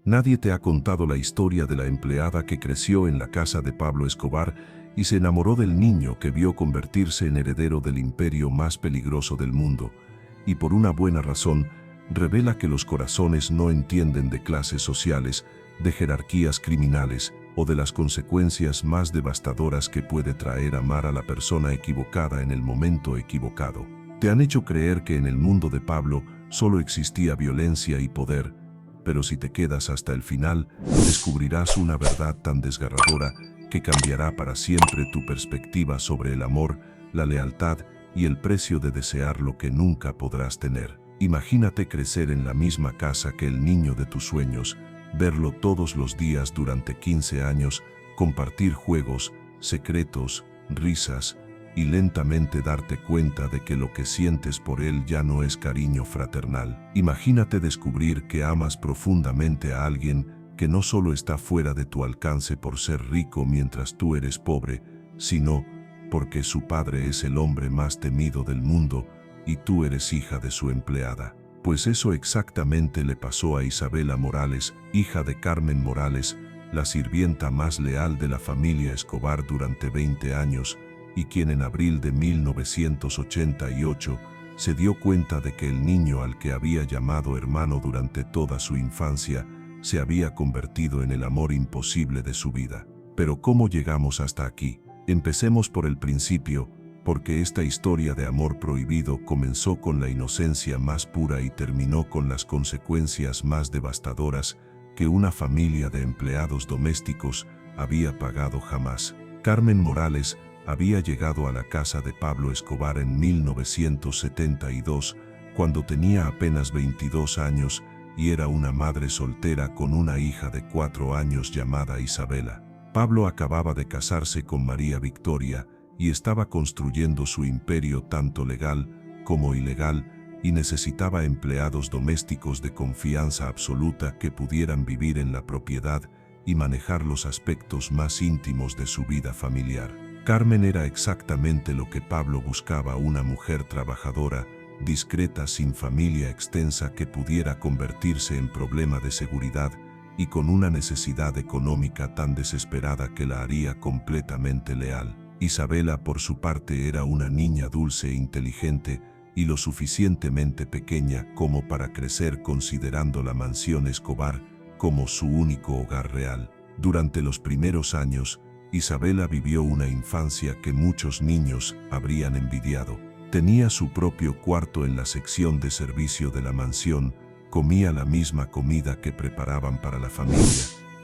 Nadie te ha contado la historia de la empleada que creció en la casa de Pablo Escobar y se enamoró del niño que vio convertirse en heredero del imperio más peligroso del mundo, y por una buena razón, revela que los corazones no entienden de clases sociales, de jerarquías criminales o de las consecuencias más devastadoras que puede traer amar a la persona equivocada en el momento equivocado. Te han hecho creer que en el mundo de Pablo solo existía violencia y poder, pero si te quedas hasta el final, descubrirás una verdad tan desgarradora que cambiará para siempre tu perspectiva sobre el amor, la lealtad y el precio de desear lo que nunca podrás tener. Imagínate crecer en la misma casa que el niño de tus sueños, verlo todos los días durante 15 años, compartir juegos, secretos, risas, y lentamente darte cuenta de que lo que sientes por él ya no es cariño fraternal. Imagínate descubrir que amas profundamente a alguien que no solo está fuera de tu alcance por ser rico mientras tú eres pobre, sino porque su padre es el hombre más temido del mundo y tú eres hija de su empleada. Pues eso exactamente le pasó a Isabela Morales, hija de Carmen Morales, la sirvienta más leal de la familia Escobar durante 20 años, y quien en abril de 1988 se dio cuenta de que el niño al que había llamado hermano durante toda su infancia se había convertido en el amor imposible de su vida. Pero ¿cómo llegamos hasta aquí? Empecemos por el principio, porque esta historia de amor prohibido comenzó con la inocencia más pura y terminó con las consecuencias más devastadoras que una familia de empleados domésticos había pagado jamás. Carmen Morales había llegado a la casa de Pablo Escobar en 1972, cuando tenía apenas 22 años y era una madre soltera con una hija de 4 años llamada Isabela. Pablo acababa de casarse con María Victoria y estaba construyendo su imperio tanto legal como ilegal y necesitaba empleados domésticos de confianza absoluta que pudieran vivir en la propiedad y manejar los aspectos más íntimos de su vida familiar. Carmen era exactamente lo que Pablo buscaba: una mujer trabajadora, discreta, sin familia extensa, que pudiera convertirse en problema de seguridad y con una necesidad económica tan desesperada que la haría completamente leal. Isabela, por su parte, era una niña dulce e inteligente y lo suficientemente pequeña como para crecer considerando la mansión Escobar como su único hogar real. Durante los primeros años, Isabela vivió una infancia que muchos niños habrían envidiado. Tenía su propio cuarto en la sección de servicio de la mansión, comía la misma comida que preparaban para la familia,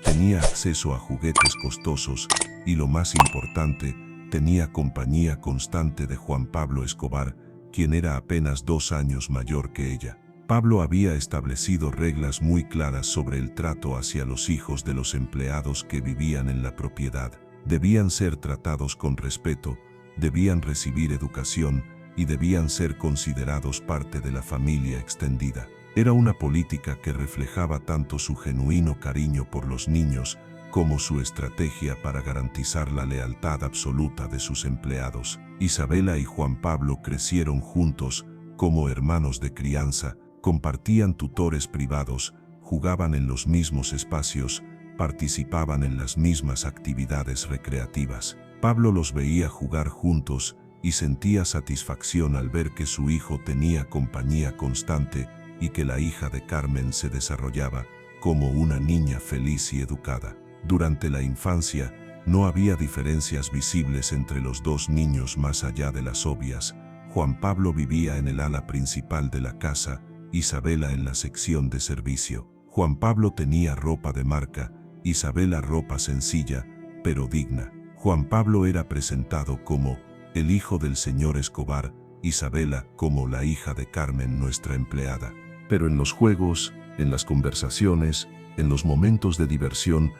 tenía acceso a juguetes costosos y, lo más importante, tenía compañía constante de Juan Pablo Escobar, quien era apenas 2 años mayor que ella. Pablo había establecido reglas muy claras sobre el trato hacia los hijos de los empleados que vivían en la propiedad. Debían ser tratados con respeto, debían recibir educación y debían ser considerados parte de la familia extendida. Era una política que reflejaba tanto su genuino cariño por los niños como su estrategia para garantizar la lealtad absoluta de sus empleados. Isabela y Juan Pablo crecieron juntos como hermanos de crianza, compartían tutores privados, jugaban en los mismos espacios, participaban en las mismas actividades recreativas. Pablo los veía jugar juntos y sentía satisfacción al ver que su hijo tenía compañía constante y que la hija de Carmen se desarrollaba como una niña feliz y educada. Durante la infancia, no había diferencias visibles entre los dos niños más allá de las obvias. Juan Pablo vivía en el ala principal de la casa, Isabela en la sección de servicio. Juan Pablo tenía ropa de marca, Isabela ropa sencilla, pero digna. Juan Pablo era presentado como el hijo del señor Escobar, Isabela como la hija de Carmen, nuestra empleada. Pero en los juegos, en las conversaciones, en los momentos de diversión,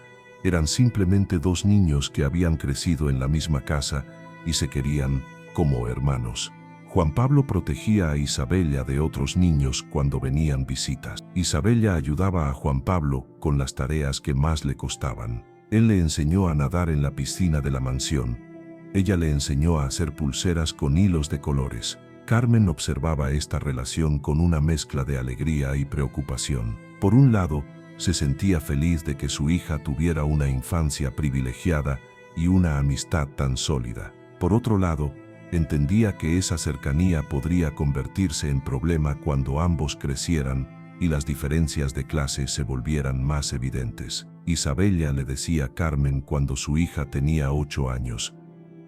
eran simplemente dos niños que habían crecido en la misma casa y se querían como hermanos. Juan Pablo protegía a Isabela de otros niños cuando venían visitas. Isabela ayudaba a Juan Pablo con las tareas que más le costaban. Él le enseñó a nadar en la piscina de la mansión. Ella le enseñó a hacer pulseras con hilos de colores. Carmen observaba esta relación con una mezcla de alegría y preocupación. Por un lado, Se sentía feliz de que su hija tuviera una infancia privilegiada y una amistad tan sólida. Por otro lado, entendía que esa cercanía podría convertirse en problema cuando ambos crecieran y las diferencias de clase se volvieran más evidentes. Isabella le decía a Carmen cuando su hija tenía 8 años: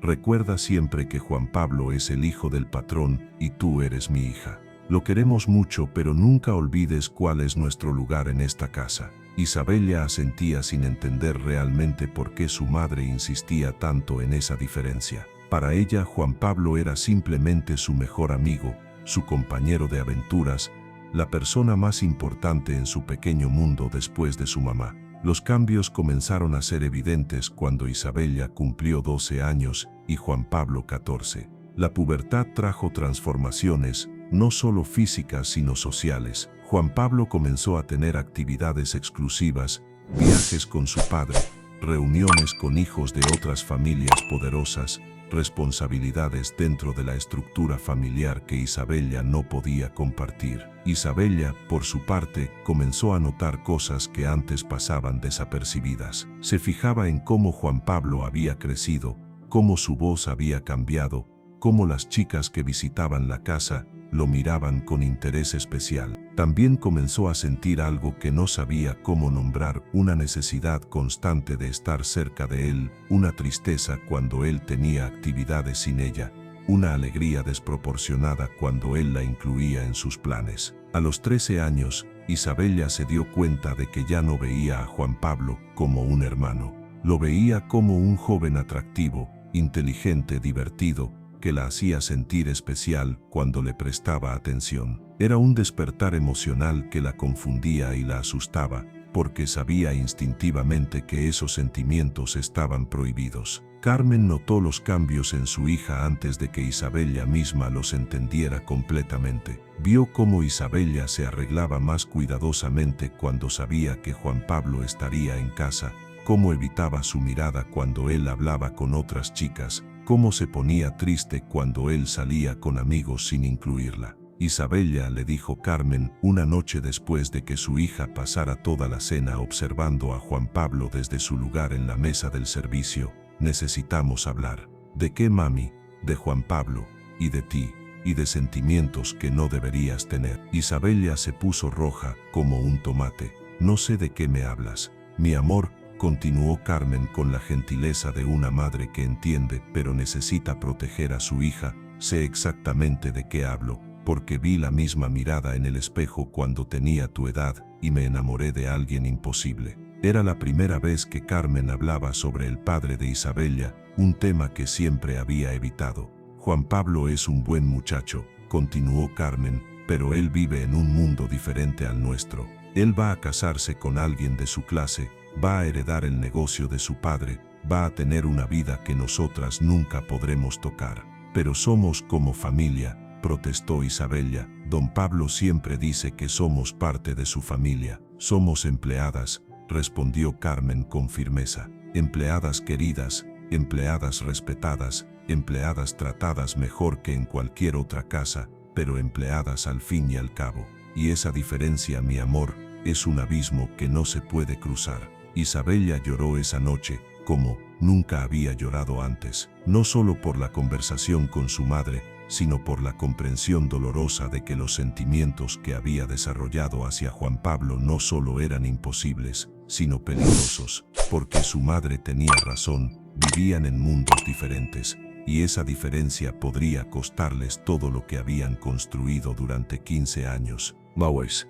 «Recuerda siempre que Juan Pablo es el hijo del patrón y tú eres mi hija. Lo queremos mucho, pero nunca olvides cuál es nuestro lugar en esta casa». Isabella asentía sin entender realmente por qué su madre insistía tanto en esa diferencia. Para ella, Juan Pablo era simplemente su mejor amigo, su compañero de aventuras, la persona más importante en su pequeño mundo después de su mamá. Los cambios comenzaron a ser evidentes cuando Isabella cumplió 12 años y Juan Pablo 14. La pubertad trajo transformaciones, no solo físicas sino sociales. Juan Pablo comenzó a tener actividades exclusivas, viajes con su padre, reuniones con hijos de otras familias poderosas, responsabilidades dentro de la estructura familiar que Isabella no podía compartir. Isabella, por su parte, comenzó a notar cosas que antes pasaban desapercibidas. Se fijaba en cómo Juan Pablo había crecido, cómo su voz había cambiado, cómo las chicas que visitaban la casa lo miraban con interés especial. También comenzó a sentir algo que no sabía cómo nombrar: una necesidad constante de estar cerca de él, una tristeza cuando él tenía actividades sin ella, una alegría desproporcionada cuando él la incluía en sus planes. A los 13 años, Isabella se dio cuenta de que ya no veía a Juan Pablo como un hermano. Lo veía como un joven atractivo, inteligente, divertido, que la hacía sentir especial cuando le prestaba atención. Era un despertar emocional que la confundía y la asustaba, porque sabía instintivamente que esos sentimientos estaban prohibidos. Carmen notó los cambios en su hija antes de que Isabella misma los entendiera completamente. Vio cómo Isabella se arreglaba más cuidadosamente cuando sabía que Juan Pablo estaría en casa, cómo evitaba su mirada cuando él hablaba con otras chicas, cómo se ponía triste cuando él salía con amigos sin incluirla. Isabella, le dijo Carmen una noche después de que su hija pasara toda la cena observando a Juan Pablo desde su lugar en la mesa del servicio: «Necesitamos hablar». «¿De qué, mami?» «De Juan Pablo, y de ti, y de sentimientos que no deberías tener». Isabella se puso roja como un tomate. «No sé de qué me hablas». «Mi amor», continuó Carmen con la gentileza de una madre que entiende pero necesita proteger a su hija, «sé exactamente de qué hablo, porque vi la misma mirada en el espejo cuando tenía tu edad y me enamoré de alguien imposible». Era la primera vez que Carmen hablaba sobre el padre de Isabella, un tema que siempre había evitado. «Juan Pablo es un buen muchacho», continuó Carmen, «pero él vive en un mundo diferente al nuestro. Él va a casarse con alguien de su clase, va a heredar el negocio de su padre, va a tener una vida que nosotras nunca podremos tocar». «Pero somos como familia», protestó Isabella. «Don Pablo siempre dice que somos parte de su familia». «Somos empleadas», respondió Carmen con firmeza. «Empleadas queridas, empleadas respetadas, empleadas tratadas mejor que en cualquier otra casa, pero empleadas al fin y al cabo. Y esa diferencia, mi amor, es un abismo que no se puede cruzar». Isabella lloró esa noche, como nunca había llorado antes, no solo por la conversación con su madre, sino por la comprensión dolorosa de que los sentimientos que había desarrollado hacia Juan Pablo no solo eran imposibles, sino peligrosos, porque su madre tenía razón, vivían en mundos diferentes, y esa diferencia podría costarles todo lo que habían construido durante 15 años. Maues.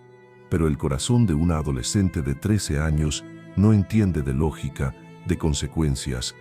Pero el corazón de una adolescente de 13 años no entiende de lógica, de consecuencias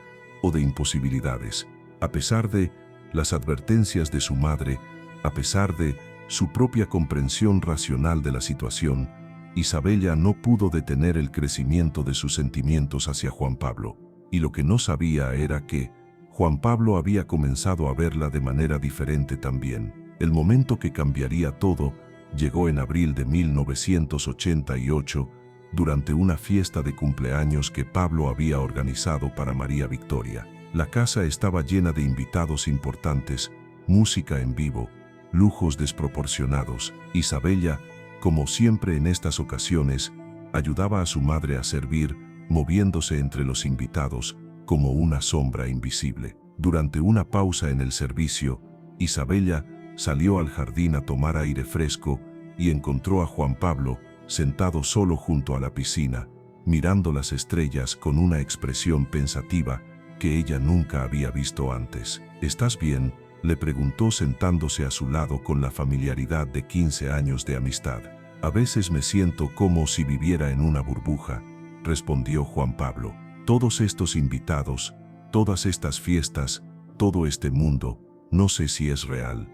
o de imposibilidades. A pesar de las advertencias de su madre, a pesar de su propia comprensión racional de la situación, Isabella no pudo detener el crecimiento de sus sentimientos hacia Juan Pablo, y lo que no sabía era que Juan Pablo había comenzado a verla de manera diferente también. El momento que cambiaría todo llegó en abril de 1988, durante una fiesta de cumpleaños que Pablo había organizado para María Victoria. La casa estaba llena de invitados importantes, música en vivo, lujos desproporcionados. Isabella, como siempre en estas ocasiones, Ayudaba a su madre a servir, moviéndose entre los invitados como una sombra invisible. Durante una pausa en el servicio, Isabella salió al jardín a tomar aire fresco y encontró a Juan Pablo sentado solo junto a la piscina, mirando las estrellas con una expresión pensativa que ella nunca había visto antes. ¿Estás bien?, le preguntó sentándose a su lado con la familiaridad de 15 años de amistad. A veces me siento como si viviera en una burbuja, respondió Juan Pablo. Todos estos invitados, todas estas fiestas, todo este mundo, no sé si es real.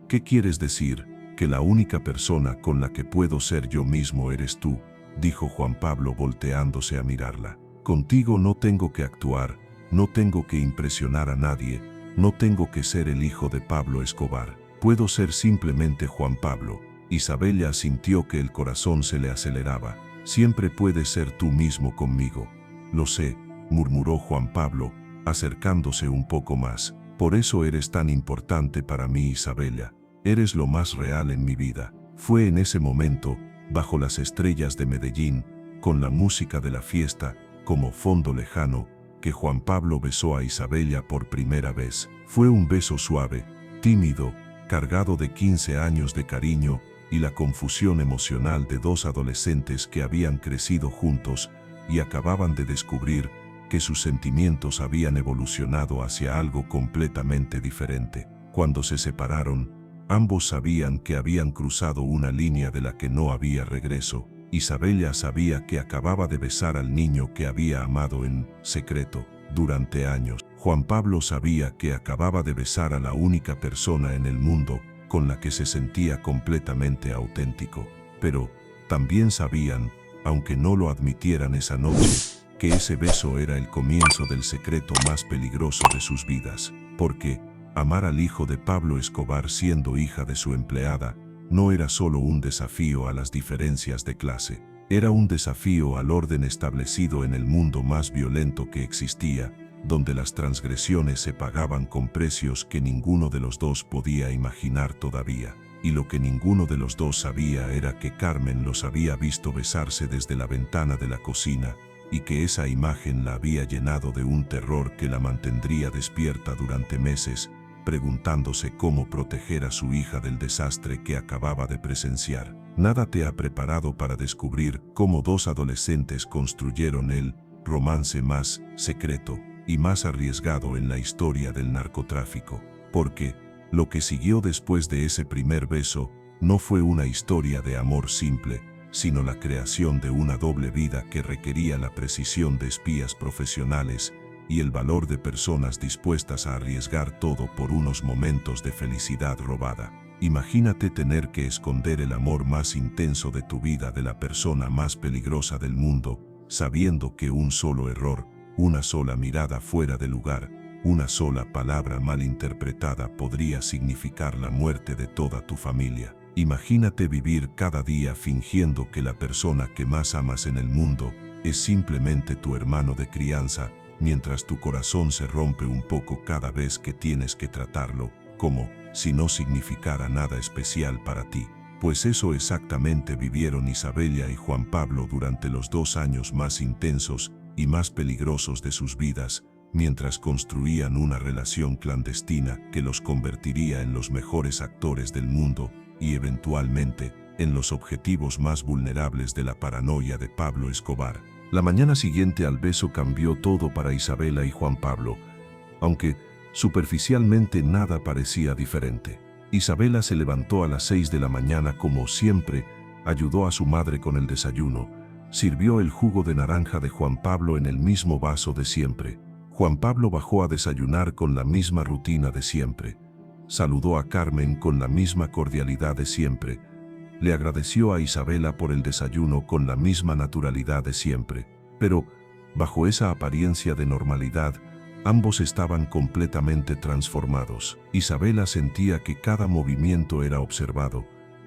¿Qué quieres decir? Que la única persona con la que puedo ser yo mismo eres tú, dijo Juan Pablo volteándose a mirarla. Contigo no tengo que actuar, no tengo que impresionar a nadie, no tengo que ser el hijo de Pablo Escobar. Puedo ser simplemente Juan Pablo. Isabella sintió que el corazón se le aceleraba. Siempre puedes ser tú mismo conmigo. Lo sé, murmuró Juan Pablo, acercándose un poco más. Por eso eres tan importante para mí, Isabella. Eres lo más real en mi vida. Fue en ese momento, bajo las estrellas de Medellín, con la música de la fiesta, como fondo lejano, que Juan Pablo besó a Isabella por primera vez. Fue un beso suave, tímido, cargado de 15 años de cariño y la confusión emocional de dos adolescentes que habían crecido juntos y acababan de descubrir que sus sentimientos habían evolucionado hacia algo completamente diferente. Cuando se separaron, ambos sabían que habían cruzado una línea de la que no había regreso. Isabella sabía que acababa de besar al niño que había amado en secreto durante años. Juan Pablo sabía que acababa de besar a la única persona en el mundo con la que se sentía completamente auténtico. Pero también sabían, aunque no lo admitieran esa noche, que ese beso era el comienzo del secreto más peligroso de sus vidas. Porque amar al hijo de Pablo Escobar siendo hija de su empleada no era solo un desafío a las diferencias de clase, era un desafío al orden establecido en el mundo más violento que existía, donde las transgresiones se pagaban con precios que ninguno de los dos podía imaginar todavía. Y lo que ninguno de los dos sabía era que Carmen los había visto besarse desde la ventana de la cocina, y que esa imagen la había llenado de un terror que la mantendría despierta durante meses, preguntándose cómo proteger a su hija del desastre que acababa de presenciar. Nada te ha preparado para descubrir cómo dos adolescentes construyeron el romance más secreto y más arriesgado en la historia del narcotráfico. Porque lo que siguió después de ese primer beso no fue una historia de amor simple, sino la creación de una doble vida que requería la precisión de espías profesionales y el valor de personas dispuestas a arriesgar todo por unos momentos de felicidad robada. Imagínate tener que esconder el amor más intenso de tu vida de la persona más peligrosa del mundo, sabiendo que un solo error, una sola mirada fuera de lugar, una sola palabra mal interpretada podría significar la muerte de toda tu familia. Imagínate vivir cada día fingiendo que la persona que más amas en el mundo es simplemente tu hermano de crianza, mientras tu corazón se rompe un poco cada vez que tienes que tratarlo, como si no significara nada especial para ti. Pues eso exactamente vivieron Isabella y Juan Pablo durante los 2 años más intensos y más peligrosos de sus vidas, mientras construían una relación clandestina que los convertiría en los mejores actores del mundo y eventualmente en los objetivos más vulnerables de la paranoia de Pablo Escobar. La mañana siguiente al beso cambió todo para Isabella y Juan Pablo, aunque superficialmente nada parecía diferente. Isabella se levantó a las 6 de la mañana como siempre, ayudó a su madre con el desayuno, sirvió el jugo de naranja de Juan Pablo en el mismo vaso de siempre. Juan Pablo bajó a desayunar con la misma rutina de siempre. Saludó a Carmen con la misma cordialidad de siempre. Le agradeció a Isabella por el desayuno con la misma naturalidad de siempre. Pero, bajo esa apariencia de normalidad, ambos estaban completamente transformados. Isabella sentía que cada movimiento era observado,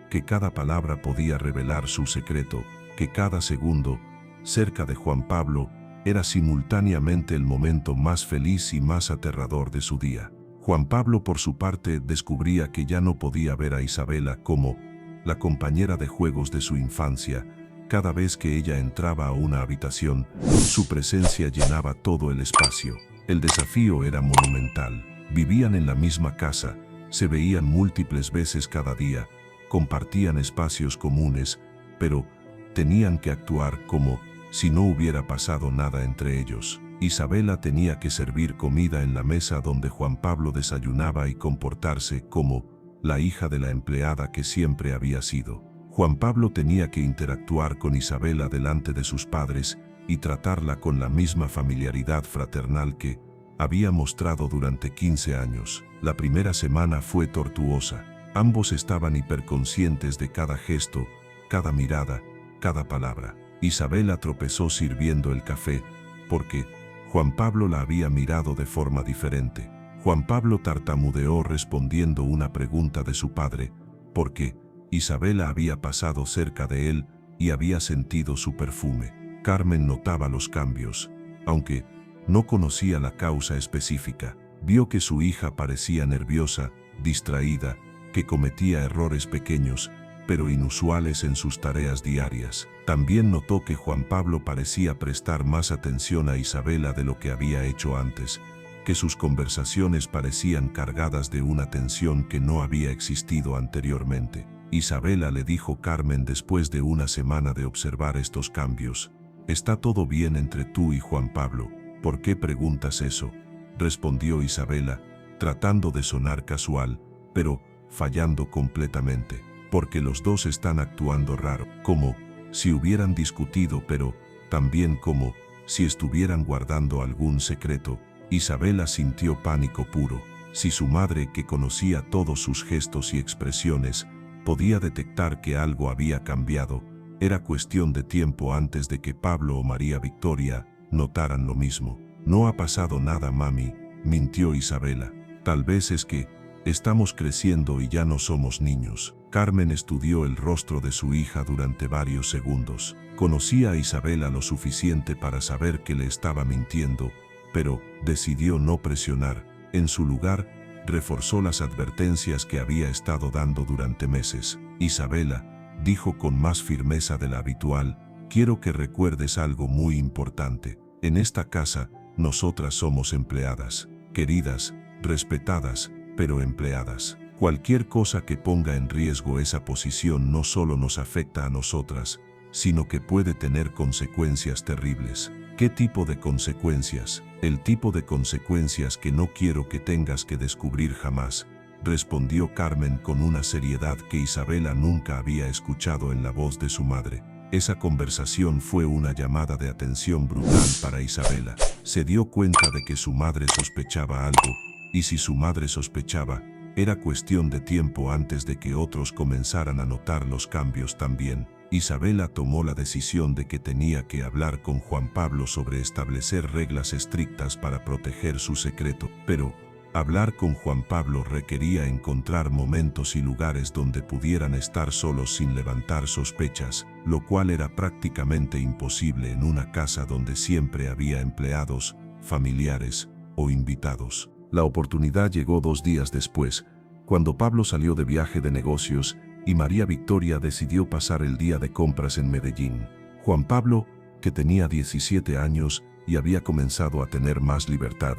que cada palabra podía revelar su secreto, que cada segundo, cerca de Juan Pablo, era simultáneamente el momento más feliz y más aterrador de su día. Juan Pablo, por su parte, descubría que ya no podía ver a Isabella como la compañera de juegos de su infancia, Cada vez que ella entraba a una habitación, su presencia llenaba todo el espacio. El desafío era monumental. Vivían en la misma casa, se veían múltiples veces cada día, compartían espacios comunes, pero tenían que actuar como si no hubiera pasado nada entre ellos. Isabela tenía que servir comida en la mesa donde Juan Pablo desayunaba y comportarse como la hija de la empleada que siempre había sido. Juan Pablo tenía que interactuar con Isabela delante de sus padres y tratarla con la misma familiaridad fraternal que había mostrado durante 15 años. La primera semana fue tortuosa. Ambos estaban hiperconscientes de cada gesto, cada mirada, cada palabra. Isabela tropezó sirviendo el café, porque Juan Pablo la había mirado de forma diferente. Juan Pablo tartamudeó respondiendo una pregunta de su padre, porque Isabela había pasado cerca de él y había sentido su perfume. Carmen notaba los cambios, aunque no conocía la causa específica. Vio que su hija parecía nerviosa, distraída, que cometía errores pequeños, pero inusuales en sus tareas diarias. También notó que Juan Pablo parecía prestar más atención a Isabela de lo que había hecho antes, que sus conversaciones parecían cargadas de una tensión que no había existido anteriormente. Isabela, le dijo Carmen después de una semana de observar estos cambios. «Está todo bien entre tú y Juan Pablo. ¿Por qué preguntas eso?», respondió Isabela, tratando de sonar casual, pero fallando completamente. «Porque los dos están actuando raro, como si hubieran discutido, pero también como si estuvieran guardando algún secreto». Isabela sintió pánico puro. Si su madre, que conocía todos sus gestos y expresiones, podía detectar que algo había cambiado, era cuestión de tiempo antes de que Pablo o María Victoria notaran lo mismo. «No ha pasado nada, mami», mintió Isabela. «Tal vez es que estamos creciendo y ya no somos niños». Carmen estudió el rostro de su hija durante varios segundos. Conocía a Isabela lo suficiente para saber que le estaba mintiendo, pero decidió no presionar. En su lugar, reforzó las advertencias que había estado dando durante meses. «Isabela», dijo con más firmeza de la habitual, «quiero que recuerdes algo muy importante. En esta casa, nosotras somos empleadas, queridas, respetadas, pero empleadas. Cualquier cosa que ponga en riesgo esa posición no solo nos afecta a nosotras, sino que puede tener consecuencias terribles». «¿Qué tipo de consecuencias?». «El tipo de consecuencias que no quiero que tengas que descubrir jamás», respondió Carmen con una seriedad que Isabela nunca había escuchado en la voz de su madre. Esa conversación fue una llamada de atención brutal para Isabela. Se dio cuenta de que su madre sospechaba algo, y si su madre sospechaba, era cuestión de tiempo antes de que otros comenzaran a notar los cambios también. Isabela tomó la decisión de que tenía que hablar con Juan Pablo sobre establecer reglas estrictas para proteger su secreto, pero hablar con Juan Pablo requería encontrar momentos y lugares donde pudieran estar solos sin levantar sospechas, lo cual era prácticamente imposible en una casa donde siempre había empleados, familiares o invitados. La oportunidad llegó 2 días después, cuando Pablo salió de viaje de negocios y María Victoria decidió pasar el día de compras en Medellín. Juan Pablo, que tenía 17 años y había comenzado a tener más libertad,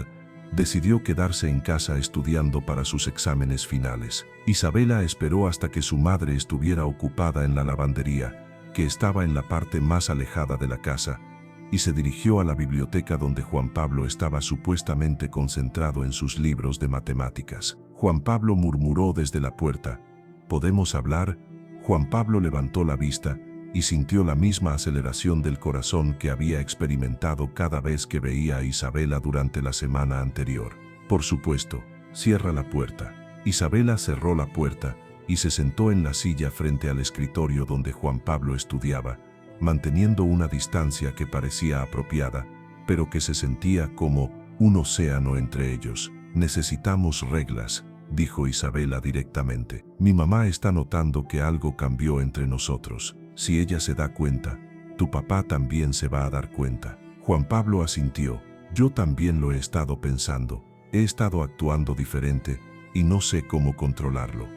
decidió quedarse en casa estudiando para sus exámenes finales. Isabela esperó hasta que su madre estuviera ocupada en la lavandería, que estaba en la parte más alejada de la casa, y se dirigió a la biblioteca donde Juan Pablo estaba supuestamente concentrado en sus libros de matemáticas. Juan Pablo murmuró desde la puerta: «¿Podemos hablar?». Juan Pablo levantó la vista y sintió la misma aceleración del corazón que había experimentado cada vez que veía a Isabela durante la semana anterior. «Por supuesto, cierra la puerta». Isabela cerró la puerta y se sentó en la silla frente al escritorio donde Juan Pablo estudiaba, manteniendo una distancia que parecía apropiada, pero que se sentía como un océano entre ellos. «Necesitamos reglas», dijo Isabela directamente. «Mi mamá está notando que algo cambió entre nosotros. Si ella se da cuenta, tu papá también se va a dar cuenta». Juan Pablo asintió. «Yo también lo he estado pensando. He estado actuando diferente y no sé cómo controlarlo».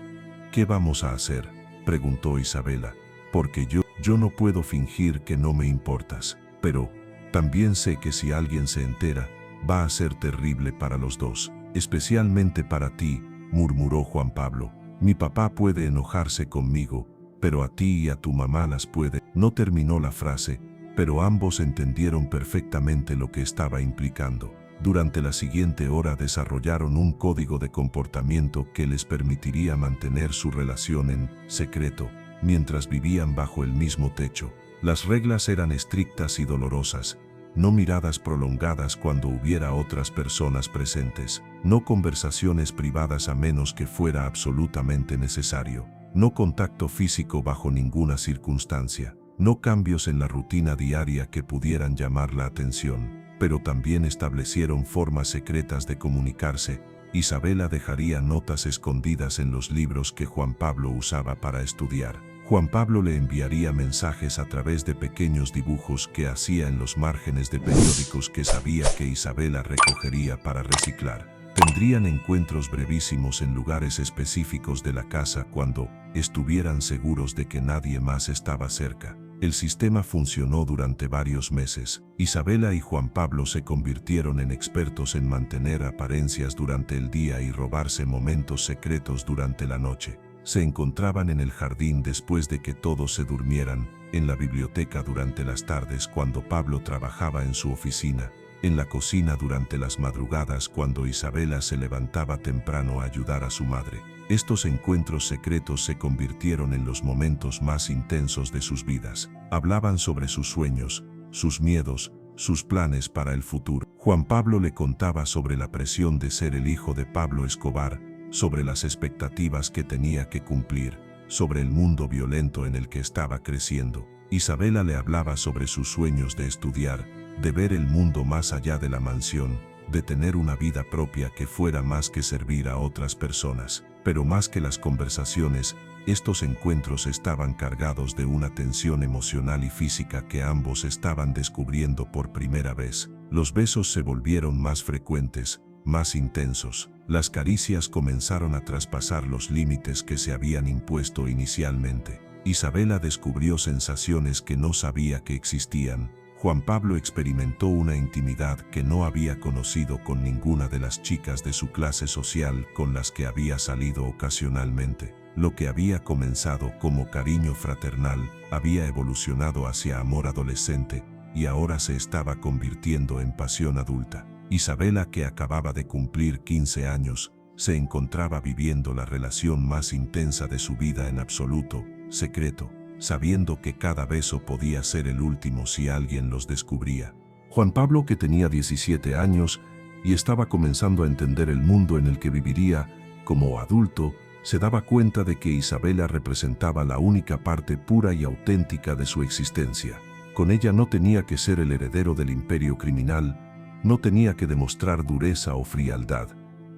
«¿Qué vamos a hacer?», preguntó Isabela. porque yo no puedo fingir que no me importas. Pero también sé que si alguien se entera, va a ser terrible para los dos, especialmente para ti, murmuró Juan Pablo. Mi papá puede enojarse conmigo, pero a ti y a tu mamá las puede. No terminó la frase, pero ambos entendieron perfectamente lo que estaba implicando. Durante la siguiente hora desarrollaron un código de comportamiento que les permitiría mantener su relación en secreto, mientras vivían bajo el mismo techo. Las reglas eran estrictas y dolorosas. No miradas prolongadas cuando hubiera otras personas presentes. No conversaciones privadas a menos que fuera absolutamente necesario. No contacto físico bajo ninguna circunstancia. No cambios en la rutina diaria que pudieran llamar la atención. Pero también establecieron formas secretas de comunicarse. Isabela dejaría notas escondidas en los libros que Juan Pablo usaba para estudiar. Juan Pablo le enviaría mensajes a través de pequeños dibujos que hacía en los márgenes de periódicos que sabía que Isabela recogería para reciclar. Tendrían encuentros brevísimos en lugares específicos de la casa cuando estuvieran seguros de que nadie más estaba cerca. El sistema funcionó durante varios meses. Isabela y Juan Pablo se convirtieron en expertos en mantener apariencias durante el día y robarse momentos secretos durante la noche. Se encontraban en el jardín después de que todos se durmieran, en la biblioteca durante las tardes cuando Pablo trabajaba en su oficina, en la cocina durante las madrugadas cuando Isabela se levantaba temprano a ayudar a su madre. Estos encuentros secretos se convirtieron en los momentos más intensos de sus vidas. Hablaban sobre sus sueños, sus miedos, sus planes para el futuro. Juan Pablo le contaba sobre la presión de ser el hijo de Pablo Escobar, sobre las expectativas que tenía que cumplir, sobre el mundo violento en el que estaba creciendo. Isabela le hablaba sobre sus sueños de estudiar, de ver el mundo más allá de la mansión, de tener una vida propia que fuera más que servir a otras personas. Pero más que las conversaciones, estos encuentros estaban cargados de una tensión emocional y física que ambos estaban descubriendo por primera vez. Los besos se volvieron más frecuentes, más intensos. Las caricias comenzaron a traspasar los límites que se habían impuesto inicialmente. Isabela descubrió sensaciones que no sabía que existían. Juan Pablo experimentó una intimidad que no había conocido con ninguna de las chicas de su clase social con las que había salido ocasionalmente. Lo que había comenzado como cariño fraternal había evolucionado hacia amor adolescente y ahora se estaba convirtiendo en pasión adulta. Isabela, que acababa de cumplir 15 años, se encontraba viviendo la relación más intensa de su vida en absoluto, secreto, sabiendo que cada beso podía ser el último si alguien los descubría. Juan Pablo, que tenía 17 años y estaba comenzando a entender el mundo en el que viviría como adulto, se daba cuenta de que Isabela representaba la única parte pura y auténtica de su existencia. Con ella no tenía que ser el heredero del imperio criminal, no tenía que demostrar dureza o frialdad,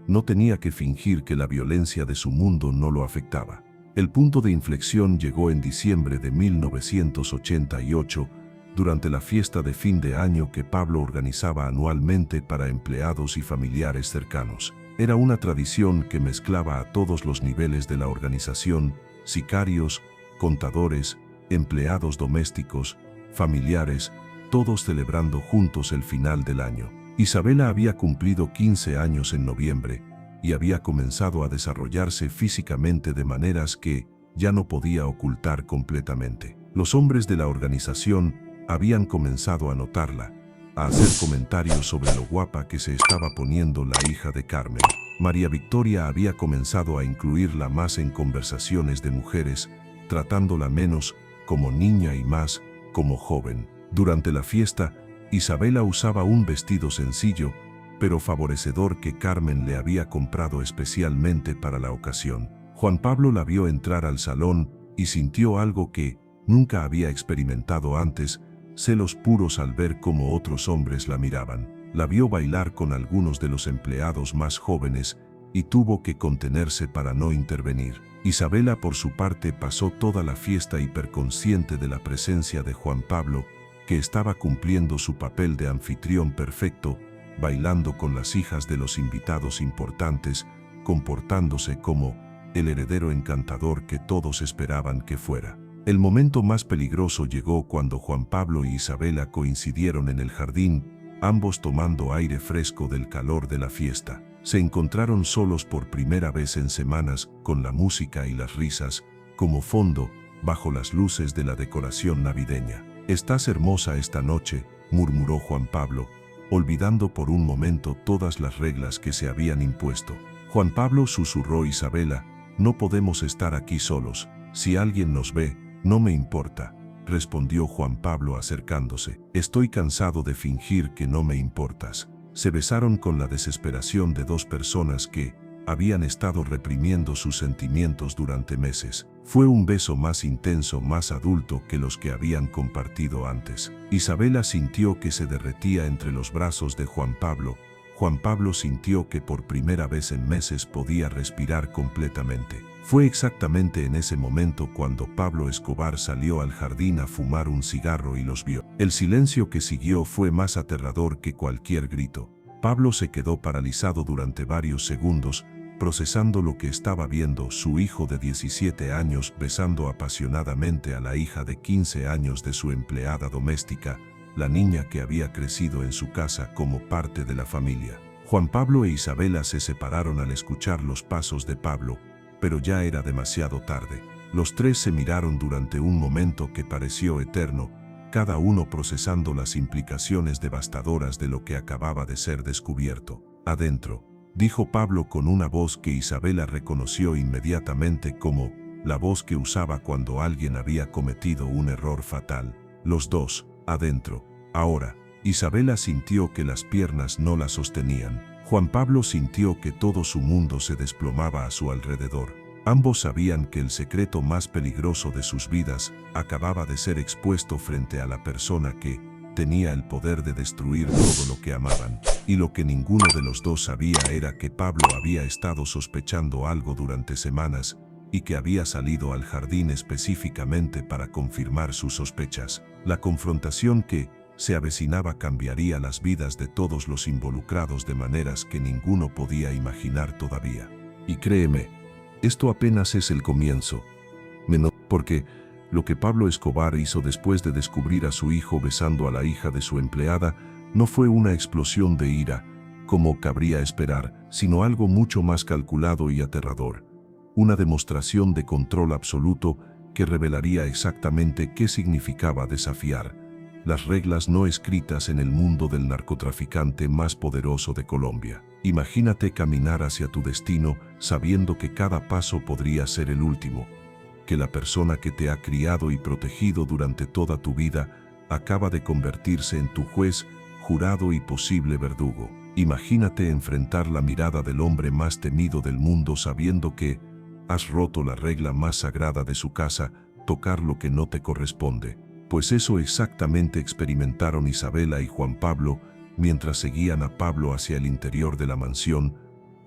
no tenía que fingir que la violencia de su mundo no lo afectaba. El punto de inflexión llegó en diciembre de 1988, durante la fiesta de fin de año que Pablo organizaba anualmente para empleados y familiares cercanos. Era una tradición que mezclaba a todos los niveles de la organización: sicarios, contadores, empleados domésticos, familiares, todos celebrando juntos el final del año. Isabela había cumplido 15 años en noviembre y había comenzado a desarrollarse físicamente de maneras que ya no podía ocultar completamente. Los hombres de la organización habían comenzado a notarla, a hacer comentarios sobre lo guapa que se estaba poniendo la hija de Carmen. María Victoria había comenzado a incluirla más en conversaciones de mujeres, tratándola menos como niña y más como joven. Durante la fiesta, Isabela usaba un vestido sencillo, pero favorecedor que Carmen le había comprado especialmente para la ocasión. Juan Pablo la vio entrar al salón y sintió algo que nunca había experimentado antes: celos puros al ver cómo otros hombres la miraban. La vio bailar con algunos de los empleados más jóvenes y tuvo que contenerse para no intervenir. Isabela, por su parte, pasó toda la fiesta hiperconsciente de la presencia de Juan Pablo, que estaba cumpliendo su papel de anfitrión perfecto, bailando con las hijas de los invitados importantes, comportándose como el heredero encantador que todos esperaban que fuera. El momento más peligroso llegó cuando Juan Pablo y Isabela coincidieron en el jardín, ambos tomando aire fresco del calor de la fiesta. Se encontraron solos por primera vez en semanas, con la música y las risas como fondo, bajo las luces de la decoración navideña. «Estás hermosa esta noche», murmuró Juan Pablo, olvidando por un momento todas las reglas que se habían impuesto. «Juan Pablo», susurró Isabela, «no podemos estar aquí solos. Si alguien nos ve, no me importa», respondió Juan Pablo acercándose. «Estoy cansado de fingir que no me importas». Se besaron con la desesperación de dos personas que habían estado reprimiendo sus sentimientos durante meses. Fue un beso más intenso, más adulto que los que habían compartido antes. Isabela sintió que se derretía entre los brazos de Juan Pablo. Juan Pablo sintió que por primera vez en meses podía respirar completamente. Fue exactamente en ese momento cuando Pablo Escobar salió al jardín a fumar un cigarro y los vio. El silencio que siguió fue más aterrador que cualquier grito. Pablo se quedó paralizado durante varios segundos, procesando lo que estaba viendo: su hijo de 17 años besando apasionadamente a la hija de 15 años de su empleada doméstica, la niña que había crecido en su casa como parte de la familia. Juan Pablo e Isabela se separaron al escuchar los pasos de Pablo, pero ya era demasiado tarde. Los tres se miraron durante un momento que pareció eterno, cada uno procesando las implicaciones devastadoras de lo que acababa de ser descubierto. «Adentro», dijo Pablo con una voz que Isabela reconoció inmediatamente como la voz que usaba cuando alguien había cometido un error fatal. Los dos, adentro. Ahora. Isabela sintió que las piernas no la sostenían. Juan Pablo sintió que todo su mundo se desplomaba a su alrededor. Ambos sabían que el secreto más peligroso de sus vidas acababa de ser expuesto frente a la persona que tenía el poder de destruir todo lo que amaban. Y lo que ninguno de los dos sabía era que Pablo había estado sospechando algo durante semanas y que había salido al jardín específicamente para confirmar sus sospechas. La confrontación que se avecinaba cambiaría las vidas de todos los involucrados de maneras que ninguno podía imaginar todavía. Y créeme, esto apenas es el comienzo. Porque lo que Pablo Escobar hizo después de descubrir a su hijo besando a la hija de su empleada no fue una explosión de ira, como cabría esperar, sino algo mucho más calculado y aterrador. Una demostración de control absoluto que revelaría exactamente qué significaba desafiar las reglas no escritas en el mundo del narcotraficante más poderoso de Colombia. Imagínate caminar hacia tu destino sabiendo que cada paso podría ser el último, que la persona que te ha criado y protegido durante toda tu vida acaba de convertirse en tu juez, jurado y posible verdugo. Imagínate enfrentar la mirada del hombre más temido del mundo sabiendo que has roto la regla más sagrada de su casa, tocar lo que no te corresponde. Pues eso exactamente experimentaron Isabela y Juan Pablo mientras seguían a Pablo hacia el interior de la mansión,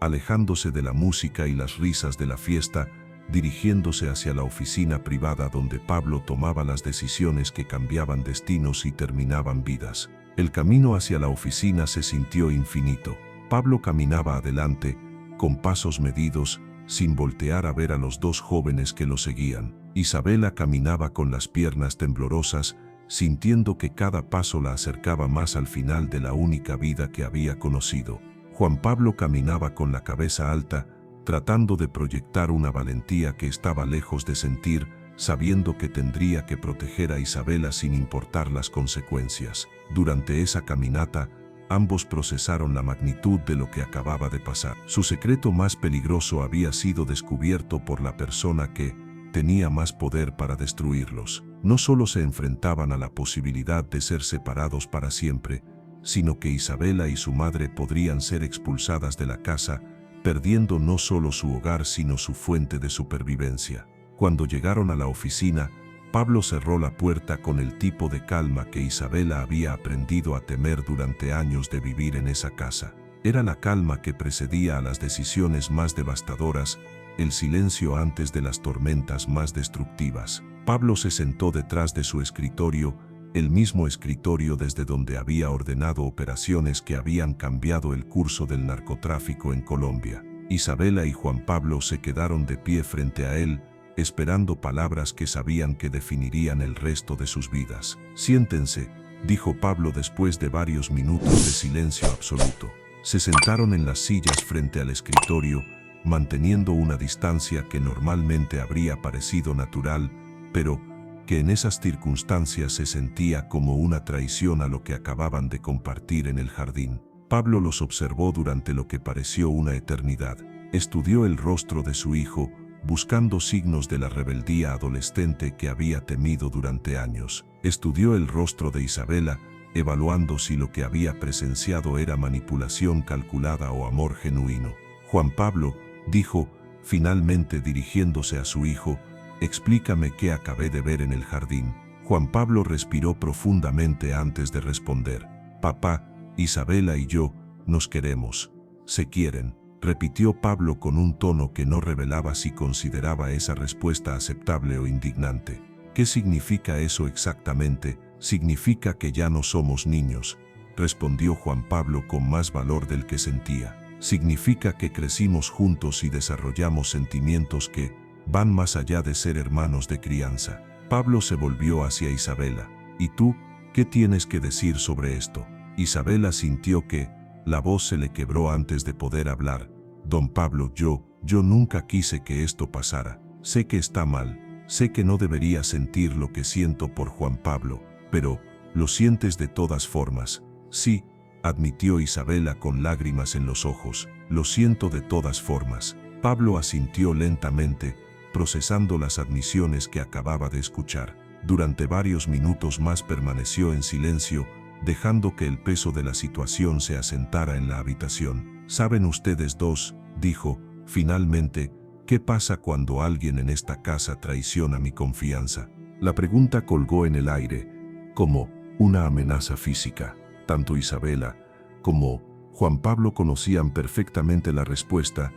alejándose de la música y las risas de la fiesta, dirigiéndose hacia la oficina privada donde Pablo tomaba las decisiones que cambiaban destinos y terminaban vidas. El camino hacia la oficina se sintió infinito. Pablo caminaba adelante, con pasos medidos, sin voltear a ver a los dos jóvenes que lo seguían. Isabela caminaba con las piernas temblorosas, sintiendo que cada paso la acercaba más al final de la única vida que había conocido. Juan Pablo caminaba con la cabeza alta, tratando de proyectar una valentía que estaba lejos de sentir, sabiendo que tendría que proteger a Isabela sin importar las consecuencias. Durante esa caminata, ambos procesaron la magnitud de lo que acababa de pasar. Su secreto más peligroso había sido descubierto por la persona que tenía más poder para destruirlos. No solo se enfrentaban a la posibilidad de ser separados para siempre, sino que Isabela y su madre podrían ser expulsadas de la casa, perdiendo no solo su hogar sino su fuente de supervivencia. Cuando llegaron a la oficina, Pablo cerró la puerta con el tipo de calma que Isabela había aprendido a temer durante años de vivir en esa casa. Era la calma que precedía a las decisiones más devastadoras, el silencio antes de las tormentas más destructivas. Pablo se sentó detrás de su escritorio, el mismo escritorio desde donde había ordenado operaciones que habían cambiado el curso del narcotráfico en Colombia. Isabela y Juan Pablo se quedaron de pie frente a él, esperando palabras que sabían que definirían el resto de sus vidas. Siéntense, dijo Pablo después de varios minutos de silencio absoluto. Se sentaron en las sillas frente al escritorio, manteniendo una distancia que normalmente habría parecido natural, pero que en esas circunstancias se sentía como una traición a lo que acababan de compartir en el jardín. Pablo los observó durante lo que pareció una eternidad. Estudió el rostro de su hijo, buscando signos de la rebeldía adolescente que había temido durante años. Estudió el rostro de Isabela, evaluando si lo que había presenciado era manipulación calculada o amor genuino. Juan Pablo, dijo, finalmente dirigiéndose a su hijo, explícame qué acabé de ver en el jardín. Juan Pablo respiró profundamente antes de responder. Papá, Isabela y yo, nos queremos. Se quieren, repitió Pablo con un tono que no revelaba si consideraba esa respuesta aceptable o indignante. ¿Qué significa eso exactamente? Significa que ya no somos niños, respondió Juan Pablo con más valor del que sentía. Significa que crecimos juntos y desarrollamos sentimientos que van más allá de ser hermanos de crianza. Pablo se volvió hacia Isabela. ¿Y tú, qué tienes que decir sobre esto? Isabela sintió que la voz se le quebró antes de poder hablar. Don Pablo, yo nunca quise que esto pasara. Sé que está mal, sé que no debería sentir lo que siento por Juan Pablo, pero lo sientes de todas formas. Sí, admitió Isabela con lágrimas en los ojos, lo siento de todas formas. Pablo asintió lentamente, procesando las admisiones que acababa de escuchar. Durante varios minutos más permaneció en silencio, dejando que el peso de la situación se asentara en la habitación. «Saben ustedes dos», dijo, finalmente, «¿qué pasa cuando alguien en esta casa traiciona mi confianza?» La pregunta colgó en el aire, como una amenaza física. Tanto Isabela como Juan Pablo conocían perfectamente la respuesta.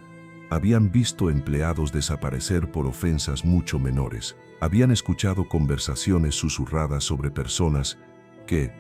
Habían visto empleados desaparecer por ofensas mucho menores. Habían escuchado conversaciones susurradas sobre personas que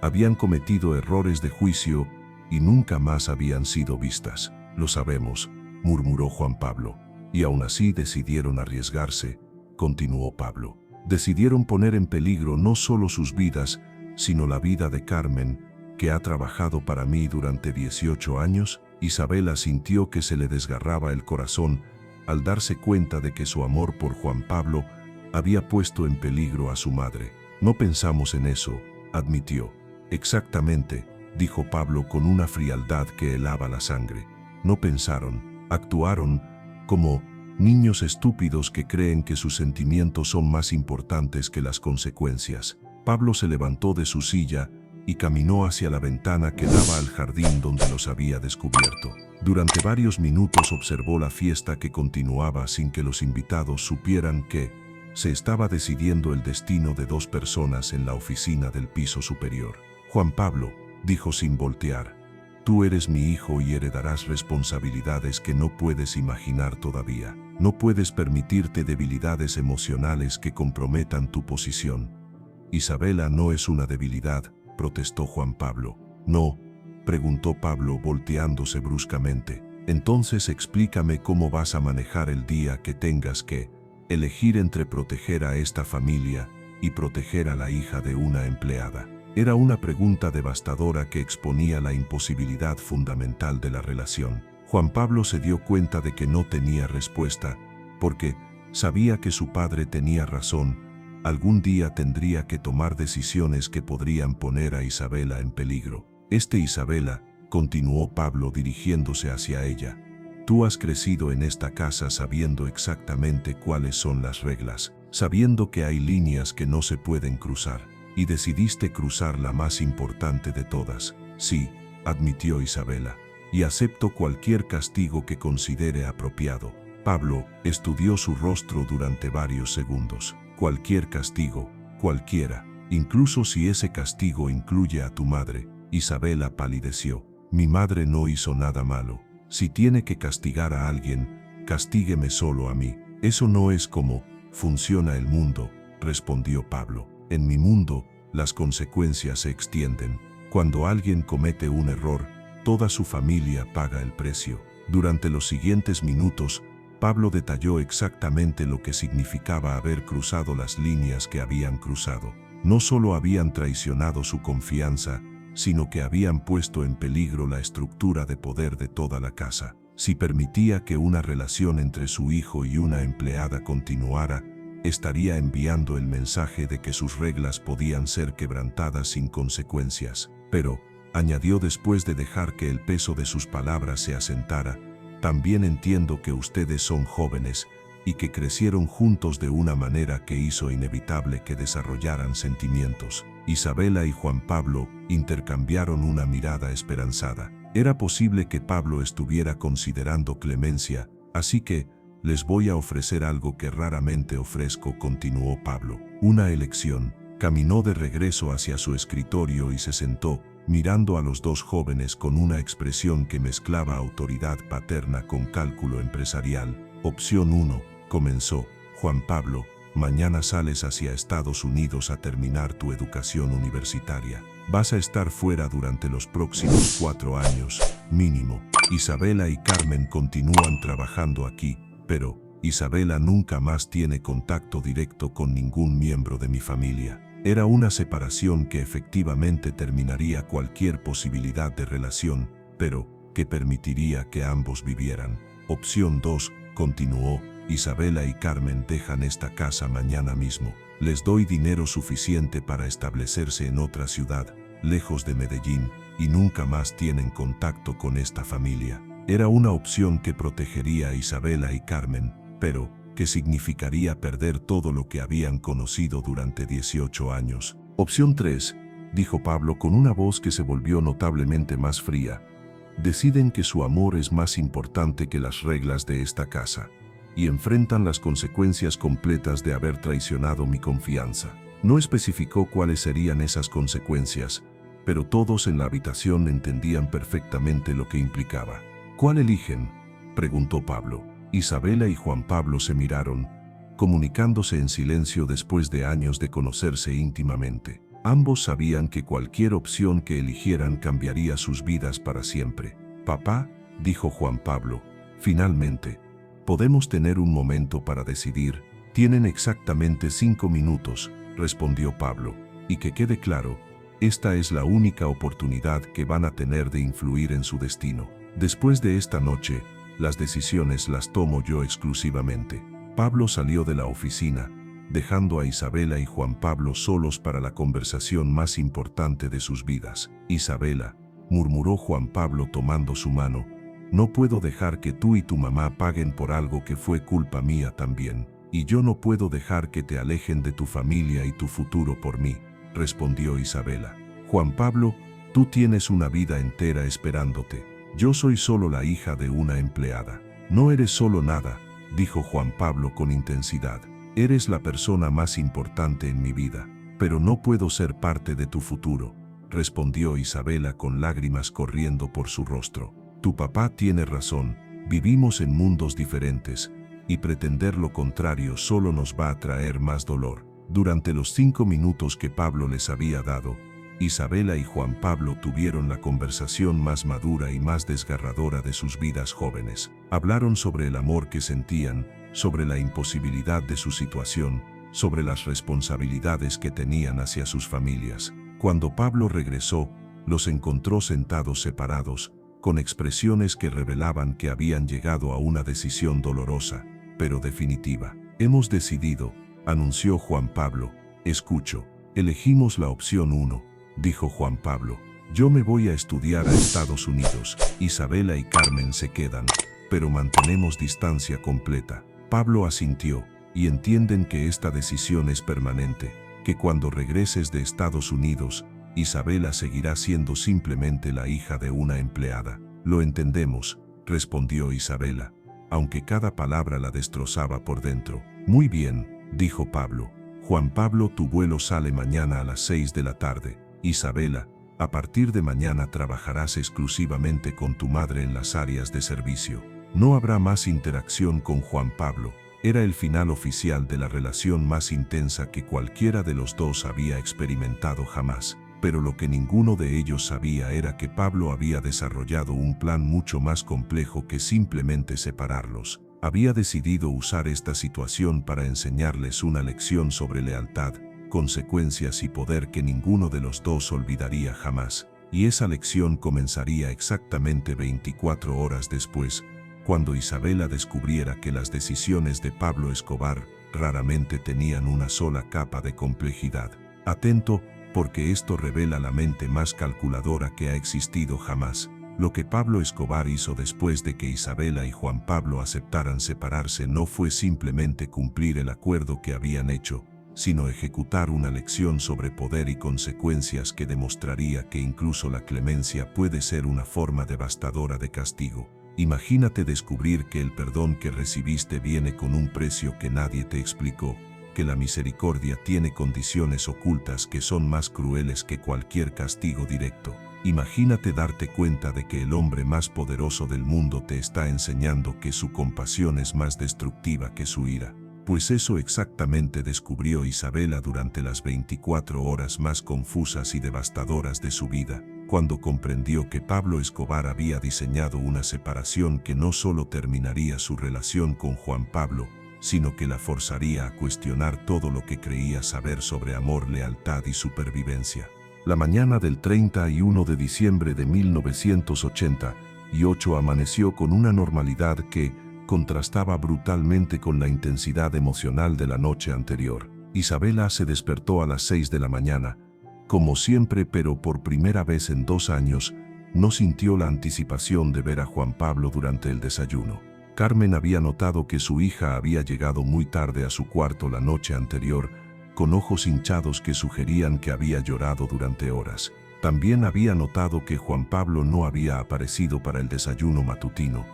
habían cometido errores de juicio y nunca más habían sido vistas. «Lo sabemos», murmuró Juan Pablo. «Y aún así decidieron arriesgarse», continuó Pablo. «Decidieron poner en peligro no solo sus vidas, sino la vida de Carmen, que ha trabajado para mí durante 18 años». Isabela sintió que se le desgarraba el corazón al darse cuenta de que su amor por Juan Pablo había puesto en peligro a su madre. «No pensamos en eso», admitió. «Exactamente», dijo Pablo con una frialdad que helaba la sangre. «No pensaron, actuaron como niños estúpidos que creen que sus sentimientos son más importantes que las consecuencias». Pablo se levantó de su silla y caminó hacia la ventana que daba al jardín donde los había descubierto. Durante varios minutos observó la fiesta que continuaba sin que los invitados supieran que se estaba decidiendo el destino de dos personas en la oficina del piso superior. «Juan Pablo», dijo sin voltear, «tú eres mi hijo y heredarás responsabilidades que no puedes imaginar todavía. No puedes permitirte debilidades emocionales que comprometan tu posición». «Isabela no es una debilidad», protestó Juan Pablo. «No», preguntó Pablo volteándose bruscamente. «Entonces explícame cómo vas a manejar el día que tengas que elegir entre proteger a esta familia y proteger a la hija de una empleada». Era una pregunta devastadora que exponía la imposibilidad fundamental de la relación. Juan Pablo se dio cuenta de que no tenía respuesta, porque sabía que su padre tenía razón. Algún día tendría que tomar decisiones que podrían poner a Isabela en peligro. «Isabela», continuó Pablo dirigiéndose hacia ella, «tú has crecido en esta casa sabiendo exactamente cuáles son las reglas, sabiendo que hay líneas que no se pueden cruzar, y decidiste cruzar la más importante de todas». «Sí», admitió Isabela, «y acepto cualquier castigo que considere apropiado». Pablo estudió su rostro durante varios segundos. «Cualquier castigo, cualquiera, incluso si ese castigo incluye a tu madre». Isabela palideció. «Mi madre no hizo nada malo. Si tiene que castigar a alguien, castígueme solo a mí». «Eso no es como funciona el mundo», respondió Pablo. «En mi mundo, las consecuencias se extienden. Cuando alguien comete un error, toda su familia paga el precio». Durante los siguientes minutos, Pablo detalló exactamente lo que significaba haber cruzado las líneas que habían cruzado. No solo habían traicionado su confianza, sino que habían puesto en peligro la estructura de poder de toda la casa. Si permitía que una relación entre su hijo y una empleada continuara, estaría enviando el mensaje de que sus reglas podían ser quebrantadas sin consecuencias. Pero, añadió después de dejar que el peso de sus palabras se asentara, también entiendo que ustedes son jóvenes y que crecieron juntos de una manera que hizo inevitable que desarrollaran sentimientos. Isabela y Juan Pablo intercambiaron una mirada esperanzada. Era posible que Pablo estuviera considerando clemencia, así que, les voy a ofrecer algo que raramente ofrezco, continuó Pablo. Una elección. Caminó de regreso hacia su escritorio y se sentó, mirando a los dos jóvenes con una expresión que mezclaba autoridad paterna con cálculo empresarial. Opción 1, comenzó. Juan Pablo, mañana sales hacia Estados Unidos a terminar tu educación universitaria. Vas a estar fuera durante los próximos 4 años, mínimo. Isabela y Carmen continúan trabajando aquí, pero Isabela nunca más tiene contacto directo con ningún miembro de mi familia. Era una separación que efectivamente terminaría cualquier posibilidad de relación, pero que permitiría que ambos vivieran. Opción 2, continuó. Isabela y Carmen dejan esta casa mañana mismo. Les doy dinero suficiente para establecerse en otra ciudad, lejos de Medellín, y nunca más tienen contacto con esta familia. Era una opción que protegería a Isabela y Carmen, pero que significaría perder todo lo que habían conocido durante 18 años. Opción 3, dijo Pablo con una voz que se volvió notablemente más fría. Deciden que su amor es más importante que las reglas de esta casa, y enfrentan las consecuencias completas de haber traicionado mi confianza. No especificó cuáles serían esas consecuencias, pero todos en la habitación entendían perfectamente lo que implicaba. ¿Cuál eligen?, preguntó Pablo. Isabela y Juan Pablo se miraron, comunicándose en silencio después de años de conocerse íntimamente. Ambos sabían que cualquier opción que eligieran cambiaría sus vidas para siempre. Papá, dijo Juan Pablo, finalmente, podemos tener un momento para decidir. Tienen exactamente 5 minutos, respondió Pablo, y que quede claro, esta es la única oportunidad que van a tener de influir en su destino. Después de esta noche, las decisiones las tomo yo exclusivamente. Pablo salió de la oficina, dejando a Isabela y Juan Pablo solos para la conversación más importante de sus vidas. Isabela, murmuró Juan Pablo tomando su mano, no puedo dejar que tú y tu mamá paguen por algo que fue culpa mía también. Y yo no puedo dejar que te alejen de tu familia y tu futuro por mí, respondió Isabela. Juan Pablo, tú tienes una vida entera esperándote. Yo soy solo la hija de una empleada. No eres solo nada, dijo Juan Pablo con intensidad. Eres la persona más importante en mi vida, pero no puedo ser parte de tu futuro, respondió Isabela con lágrimas corriendo por su rostro. Tu papá tiene razón, vivimos en mundos diferentes, y pretender lo contrario solo nos va a traer más dolor. Durante los 5 minutos que Pablo les había dado, Isabela y Juan Pablo tuvieron la conversación más madura y más desgarradora de sus vidas jóvenes. Hablaron sobre el amor que sentían, sobre la imposibilidad de su situación, sobre las responsabilidades que tenían hacia sus familias. Cuando Pablo regresó, los encontró sentados separados, con expresiones que revelaban que habían llegado a una decisión dolorosa, pero definitiva. Hemos decidido, anunció Juan Pablo. Escucho. Elegimos la opción 1. Dijo Juan Pablo, yo me voy a estudiar a Estados Unidos. Isabela y Carmen se quedan, pero mantenemos distancia completa. Pablo asintió, y entienden que esta decisión es permanente, que cuando regreses de Estados Unidos, Isabela seguirá siendo simplemente la hija de una empleada. Lo entendemos, respondió Isabela, aunque cada palabra la destrozaba por dentro. Muy bien, dijo Pablo. Juan Pablo, tu vuelo sale mañana a las 6 de la tarde. Isabela, a partir de mañana trabajarás exclusivamente con tu madre en las áreas de servicio. No habrá más interacción con Juan Pablo. Era el final oficial de la relación más intensa que cualquiera de los dos había experimentado jamás. Pero lo que ninguno de ellos sabía era que Pablo había desarrollado un plan mucho más complejo que simplemente separarlos. Había decidido usar esta situación para enseñarles una lección sobre lealtad, consecuencias y poder que ninguno de los dos olvidaría jamás. Y esa lección comenzaría exactamente 24 horas después, cuando Isabela descubriera que las decisiones de Pablo Escobar raramente tenían una sola capa de complejidad. Atento, porque esto revela la mente más calculadora que ha existido jamás. Lo que Pablo Escobar hizo después de que Isabela y Juan Pablo aceptaran separarse no fue simplemente cumplir el acuerdo que habían hecho, sino ejecutar una lección sobre poder y consecuencias que demostraría que incluso la clemencia puede ser una forma devastadora de castigo. Imagínate descubrir que el perdón que recibiste viene con un precio que nadie te explicó, que la misericordia tiene condiciones ocultas que son más crueles que cualquier castigo directo. Imagínate darte cuenta de que el hombre más poderoso del mundo te está enseñando que su compasión es más destructiva que su ira. Pues eso exactamente descubrió Isabela durante las 24 horas más confusas y devastadoras de su vida, cuando comprendió que Pablo Escobar había diseñado una separación que no solo terminaría su relación con Juan Pablo, sino que la forzaría a cuestionar todo lo que creía saber sobre amor, lealtad y supervivencia. La mañana del 31 de diciembre de 1988 amaneció con una normalidad que contrastaba brutalmente con la intensidad emocional de la noche anterior. Isabela se despertó a las 6 de la mañana. Como siempre, pero por primera vez en 2 años, no sintió la anticipación de ver a Juan Pablo durante el desayuno. Carmen había notado que su hija había llegado muy tarde a su cuarto la noche anterior, con ojos hinchados que sugerían que había llorado durante horas. También había notado que Juan Pablo no había aparecido para el desayuno matutino,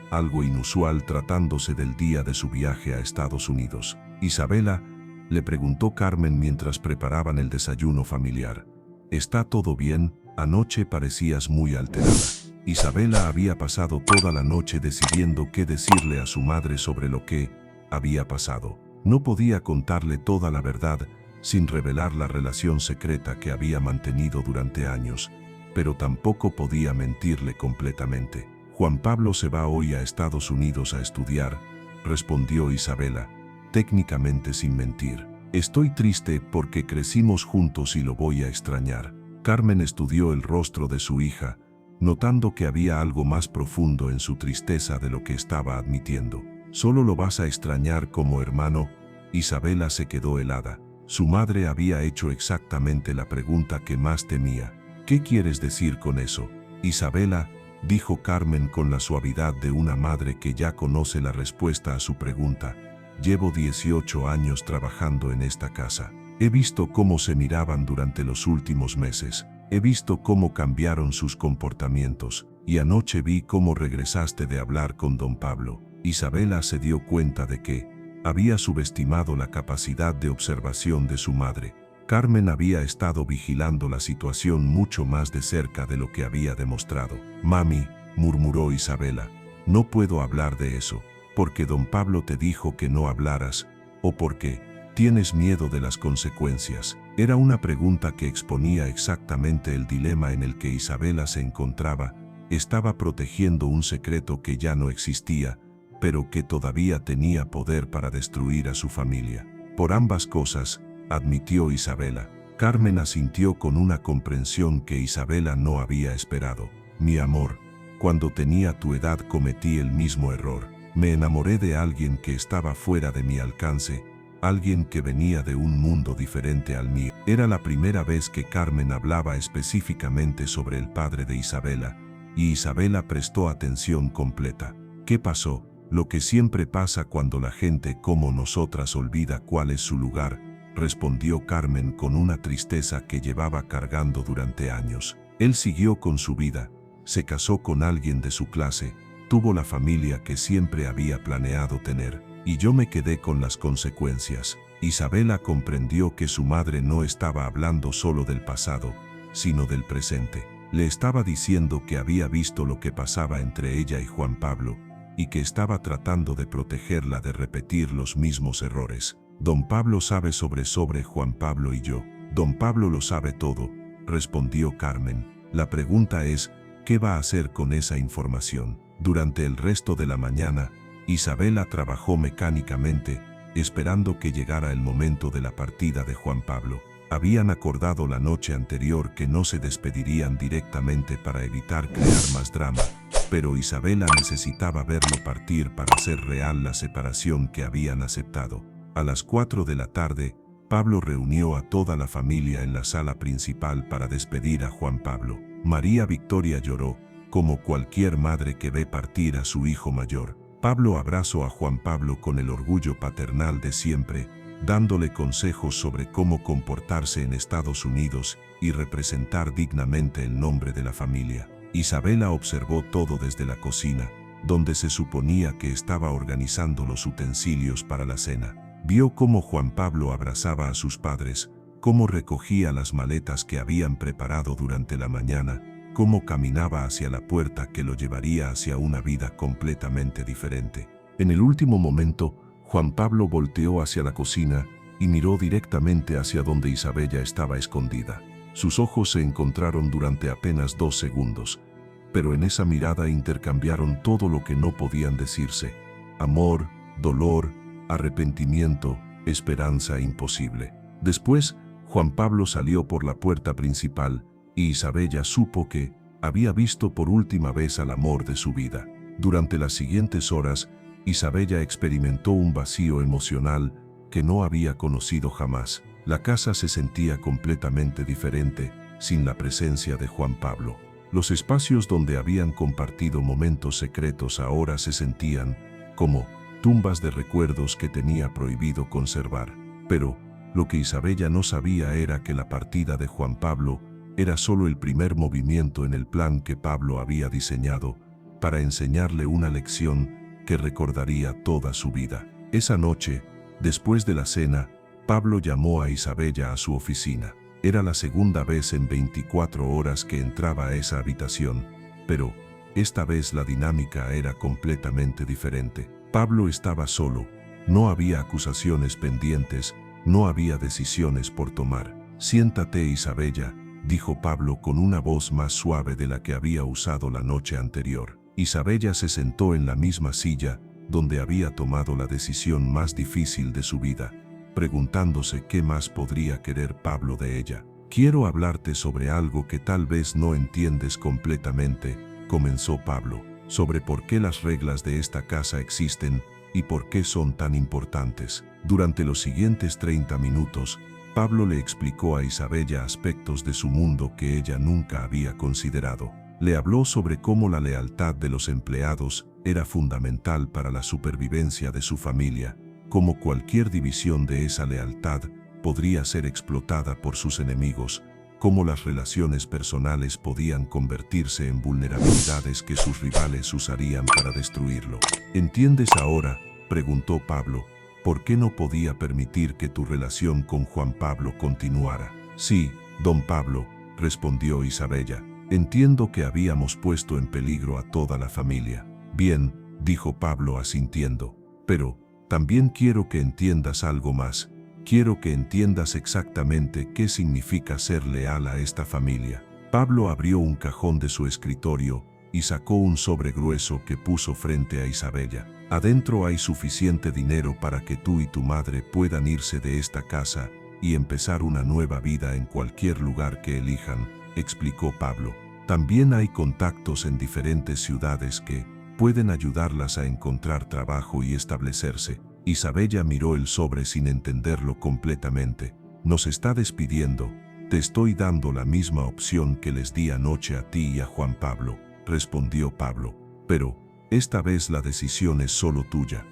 algo inusual tratándose del día de su viaje a Estados Unidos. Isabela, le preguntó Carmen mientras preparaban el desayuno familiar. ¿Está todo bien? Anoche parecías muy alterada. Isabela había pasado toda la noche decidiendo qué decirle a su madre sobre lo que había pasado. No podía contarle toda la verdad sin revelar la relación secreta que había mantenido durante años, pero tampoco podía mentirle completamente. Juan Pablo se va hoy a Estados Unidos a estudiar, respondió Isabela, técnicamente sin mentir. Estoy triste porque crecimos juntos y lo voy a extrañar. Carmen estudió el rostro de su hija, notando que había algo más profundo en su tristeza de lo que estaba admitiendo. ¿Solo lo vas a extrañar como hermano? Isabela se quedó helada. Su madre había hecho exactamente la pregunta que más temía. ¿Qué quieres decir con eso, Isabela?, dijo Carmen con la suavidad de una madre que ya conoce la respuesta a su pregunta. Llevo 18 años trabajando en esta casa. He visto cómo se miraban durante los últimos meses. He visto cómo cambiaron sus comportamientos. Y anoche vi cómo regresaste de hablar con don Pablo. Isabela se dio cuenta de que había subestimado la capacidad de observación de su madre. Carmen había estado vigilando la situación mucho más de cerca de lo que había demostrado. Mami, murmuró Isabela, no puedo hablar de eso, porque don Pablo te dijo que no hablaras, o porque tienes miedo de las consecuencias. Era una pregunta que exponía exactamente el dilema en el que Isabela se encontraba. Estaba protegiendo un secreto que ya no existía, pero que todavía tenía poder para destruir a su familia. Por ambas cosas, admitió Isabela. Carmen asintió con una comprensión que Isabela no había esperado. Mi amor, cuando tenía tu edad cometí el mismo error. Me enamoré de alguien que estaba fuera de mi alcance, alguien que venía de un mundo diferente al mío. Era la primera vez que Carmen hablaba específicamente sobre el padre de Isabela, y Isabela prestó atención completa. ¿Qué pasó? Lo que siempre pasa cuando la gente como nosotras olvida cuál es su lugar, respondió Carmen con una tristeza que llevaba cargando durante años. Él siguió con su vida, se casó con alguien de su clase, tuvo la familia que siempre había planeado tener, y yo me quedé con las consecuencias. Isabela comprendió que su madre no estaba hablando solo del pasado, sino del presente. Le estaba diciendo que había visto lo que pasaba entre ella y Juan Pablo, y que estaba tratando de protegerla de repetir los mismos errores. Don Pablo sabe sobre Juan Pablo y yo. Don Pablo lo sabe todo, respondió Carmen. La pregunta es, ¿qué va a hacer con esa información? Durante el resto de la mañana, Isabela trabajó mecánicamente, esperando que llegara el momento de la partida de Juan Pablo. Habían acordado la noche anterior que no se despedirían directamente para evitar crear más drama, pero Isabela necesitaba verlo partir para hacer real la separación que habían aceptado. A las 4 de la tarde, Pablo reunió a toda la familia en la sala principal para despedir a Juan Pablo. María Victoria lloró, como cualquier madre que ve partir a su hijo mayor. Pablo abrazó a Juan Pablo con el orgullo paternal de siempre, dándole consejos sobre cómo comportarse en Estados Unidos y representar dignamente el nombre de la familia. Isabela observó todo desde la cocina, donde se suponía que estaba organizando los utensilios para la cena. Vio cómo Juan Pablo abrazaba a sus padres, cómo recogía las maletas que habían preparado durante la mañana, cómo caminaba hacia la puerta que lo llevaría hacia una vida completamente diferente. En el último momento, Juan Pablo volteó hacia la cocina y miró directamente hacia donde Isabella estaba escondida. Sus ojos se encontraron durante apenas 2 segundos, pero en esa mirada intercambiaron todo lo que no podían decirse: amor, dolor, arrepentimiento, esperanza imposible. Después, Juan Pablo salió por la puerta principal y Isabella supo que había visto por última vez al amor de su vida. Durante las siguientes horas, Isabella experimentó un vacío emocional que no había conocido jamás. La casa se sentía completamente diferente, sin la presencia de Juan Pablo. Los espacios donde habían compartido momentos secretos ahora se sentían como tumbas de recuerdos que tenía prohibido conservar. Pero lo que Isabella no sabía era que la partida de Juan Pablo era solo el primer movimiento en el plan que Pablo había diseñado para enseñarle una lección que recordaría toda su vida. Esa noche, después de la cena, Pablo llamó a Isabella a su oficina. Era la segunda vez en 24 horas que entraba a esa habitación, pero esta vez la dinámica era completamente diferente. Pablo estaba solo, no había acusaciones pendientes, no había decisiones por tomar. «Siéntate, Isabella», dijo Pablo con una voz más suave de la que había usado la noche anterior. Isabella se sentó en la misma silla donde había tomado la decisión más difícil de su vida, preguntándose qué más podría querer Pablo de ella. «Quiero hablarte sobre algo que tal vez no entiendes completamente», comenzó Pablo, «sobre por qué las reglas de esta casa existen y por qué son tan importantes». Durante los siguientes 30 minutos, Pablo le explicó a Isabella aspectos de su mundo que ella nunca había considerado. Le habló sobre cómo la lealtad de los empleados era fundamental para la supervivencia de su familia, cómo cualquier división de esa lealtad podría ser explotada por sus enemigos, cómo las relaciones personales podían convertirse en vulnerabilidades que sus rivales usarían para destruirlo. «¿Entiendes ahora?», preguntó Pablo, «¿por qué no podía permitir que tu relación con Juan Pablo continuara?» «Sí, don Pablo», respondió Isabella, «entiendo que habíamos puesto en peligro a toda la familia». «Bien», dijo Pablo asintiendo, «pero también quiero que entiendas algo más. Quiero que entiendas exactamente qué significa ser leal a esta familia». Pablo abrió un cajón de su escritorio y sacó un sobre grueso que puso frente a Isabella. «Adentro hay suficiente dinero para que tú y tu madre puedan irse de esta casa y empezar una nueva vida en cualquier lugar que elijan», explicó Pablo. «También hay contactos en diferentes ciudades que pueden ayudarlas a encontrar trabajo y establecerse». Isabella miró el sobre sin entenderlo completamente. «Nos está despidiendo. Te estoy dando la misma opción que les di anoche a ti y a Juan Pablo», respondió Pablo. «Pero esta vez la decisión es solo tuya».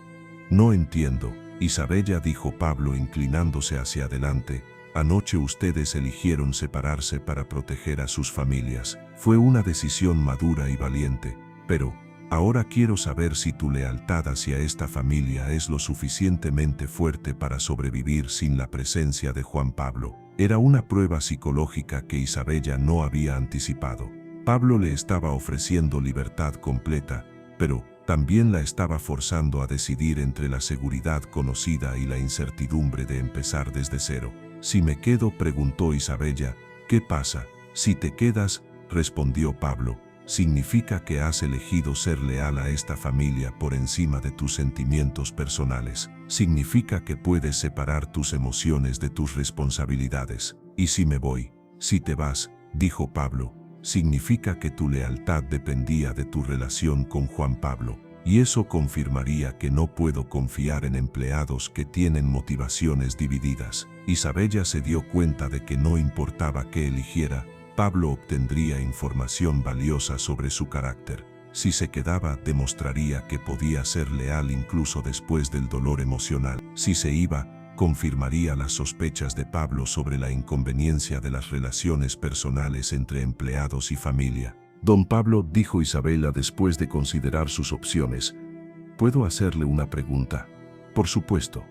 «No entiendo», Isabella dijo Pablo inclinándose hacia adelante. «Anoche ustedes eligieron separarse para proteger a sus familias. Fue una decisión madura y valiente, pero ahora quiero saber si tu lealtad hacia esta familia es lo suficientemente fuerte para sobrevivir sin la presencia de Juan Pablo». Era una prueba psicológica que Isabella no había anticipado. Pablo le estaba ofreciendo libertad completa, pero también la estaba forzando a decidir entre la seguridad conocida y la incertidumbre de empezar desde cero. «Si me quedo», preguntó Isabella. «¿Qué pasa?» «Si te quedas», respondió Pablo, significa que has elegido ser leal a esta familia por encima de tus sentimientos personales. Significa que puedes separar tus emociones de tus responsabilidades. Y si me voy, si te vas, dijo Pablo, significa que tu lealtad dependía de tu relación con Juan Pablo. Y eso confirmaría que no puedo confiar en empleados que tienen motivaciones divididas. Isabella se dio cuenta de que no importaba qué eligiera, Pablo obtendría información valiosa sobre su carácter. Si se quedaba, demostraría que podía ser leal incluso después del dolor emocional. Si se iba, confirmaría las sospechas de Pablo sobre la inconveniencia de las relaciones personales entre empleados y familia. Don Pablo, dijo Isabella después de considerar sus opciones, ¿puedo hacerle una pregunta? Por supuesto.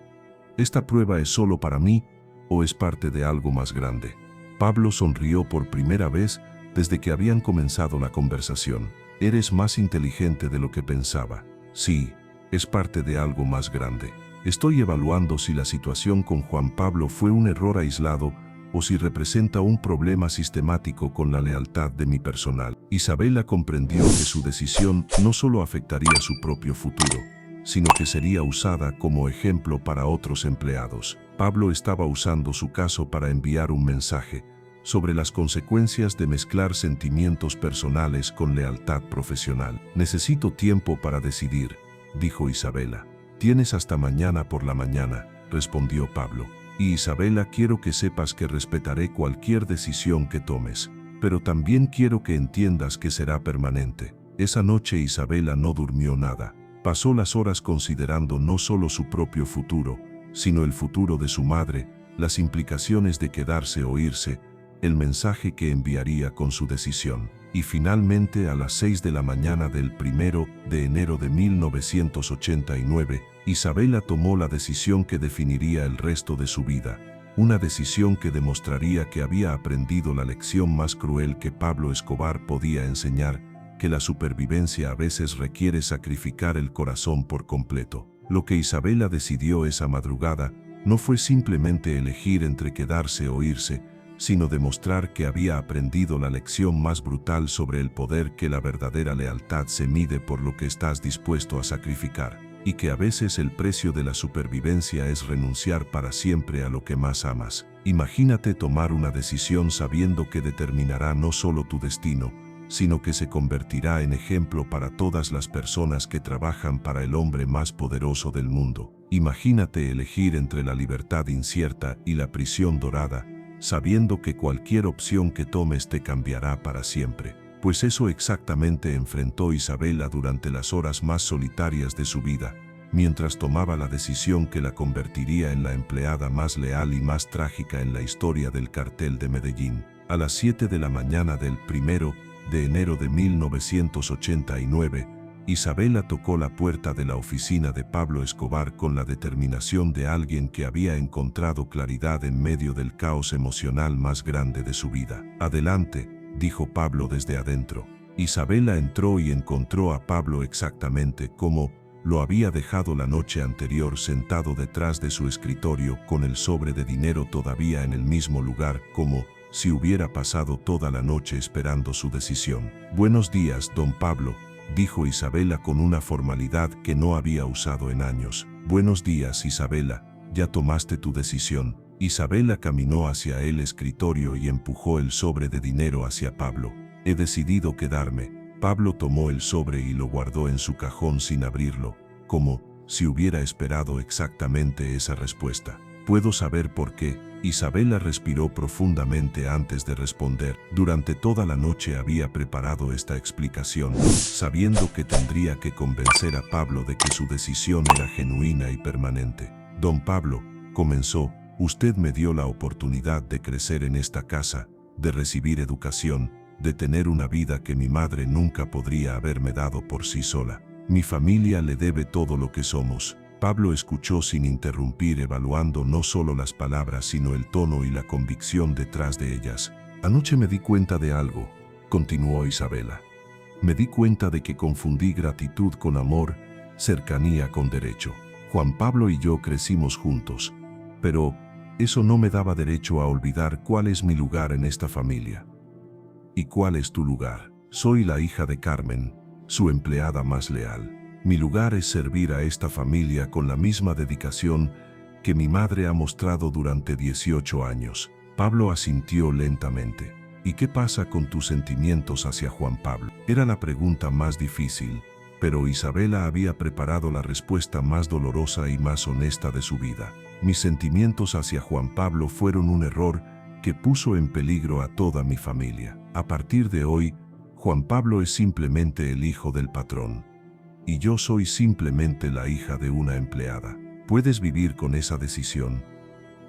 ¿Esta prueba es solo para mí o es parte de algo más grande? Pablo sonrió por primera vez desde que habían comenzado la conversación. Eres más inteligente de lo que pensaba. Sí, es parte de algo más grande. Estoy evaluando si la situación con Juan Pablo fue un error aislado o si representa un problema sistemático con la lealtad de mi personal. Isabella comprendió que su decisión no solo afectaría su propio futuro, sino que sería usada como ejemplo para otros empleados. Pablo estaba usando su caso para enviar un mensaje sobre las consecuencias de mezclar sentimientos personales con lealtad profesional. Necesito tiempo para decidir, dijo Isabella. Tienes hasta mañana por la mañana, respondió Pablo. Y Isabella, quiero que sepas que respetaré cualquier decisión que tomes, pero también quiero que entiendas que será permanente. Esa noche Isabella no durmió nada. Pasó las horas considerando no solo su propio futuro, sino el futuro de su madre, las implicaciones de quedarse o irse, el mensaje que enviaría con su decisión. Y finalmente a las 6 de la mañana del 1 de enero de 1989, Isabella tomó la decisión que definiría el resto de su vida. Una decisión que demostraría que había aprendido la lección más cruel que Pablo Escobar podía enseñar, que la supervivencia a veces requiere sacrificar el corazón por completo. Lo que Isabella decidió esa madrugada no fue simplemente elegir entre quedarse o irse, sino demostrar que había aprendido la lección más brutal sobre el poder, que la verdadera lealtad se mide por lo que estás dispuesto a sacrificar, y que a veces el precio de la supervivencia es renunciar para siempre a lo que más amas. Imagínate tomar una decisión sabiendo que determinará no solo tu destino, sino que se convertirá en ejemplo para todas las personas que trabajan para el hombre más poderoso del mundo. Imagínate elegir entre la libertad incierta y la prisión dorada, sabiendo que cualquier opción que tomes te cambiará para siempre. Pues eso exactamente enfrentó Isabella durante las horas más solitarias de su vida, mientras tomaba la decisión que la convertiría en la empleada más leal y más trágica en la historia del cartel de Medellín. A las 7 de la mañana del 1 de enero de 1989, Isabella tocó la puerta de la oficina de Pablo Escobar con la determinación de alguien que había encontrado claridad en medio del caos emocional más grande de su vida. Adelante, dijo Pablo desde adentro. Isabella entró y encontró a Pablo exactamente como lo había dejado la noche anterior, sentado detrás de su escritorio con el sobre de dinero todavía en el mismo lugar, como si hubiera pasado toda la noche esperando su decisión. Buenos días, don Pablo, dijo Isabella con una formalidad que no había usado en años. Buenos días, Isabella, ¿ya tomaste tu decisión? Isabella caminó hacia el escritorio y empujó el sobre de dinero hacia Pablo. He decidido quedarme. Pablo tomó el sobre y lo guardó en su cajón sin abrirlo, como si hubiera esperado exactamente esa respuesta. ¿Puedo saber por qué? Isabella respiró profundamente antes de responder. Durante toda la noche había preparado esta explicación, sabiendo que tendría que convencer a Pablo de que su decisión era genuina y permanente. Don Pablo, comenzó, usted me dio la oportunidad de crecer en esta casa, de recibir educación, de tener una vida que mi madre nunca podría haberme dado por sí sola. Mi familia le debe todo lo que somos. Pablo escuchó sin interrumpir, evaluando no solo las palabras sino el tono y la convicción detrás de ellas. Anoche me di cuenta de algo, continuó Isabella. Me di cuenta de que confundí gratitud con amor, cercanía con derecho. Juan Pablo y yo crecimos juntos, pero eso no me daba derecho a olvidar cuál es mi lugar en esta familia. ¿Y cuál es tu lugar? Soy la hija de Carmen, su empleada más leal. Mi lugar es servir a esta familia con la misma dedicación que mi madre ha mostrado durante 18 años. Pablo asintió lentamente. ¿Y qué pasa con tus sentimientos hacia Juan Pablo? Era la pregunta más difícil, pero Isabela había preparado la respuesta más dolorosa y más honesta de su vida. Mis sentimientos hacia Juan Pablo fueron un error que puso en peligro a toda mi familia. A partir de hoy, Juan Pablo es simplemente el hijo del patrón. Y yo soy simplemente la hija de una empleada. ¿Puedes vivir con esa decisión?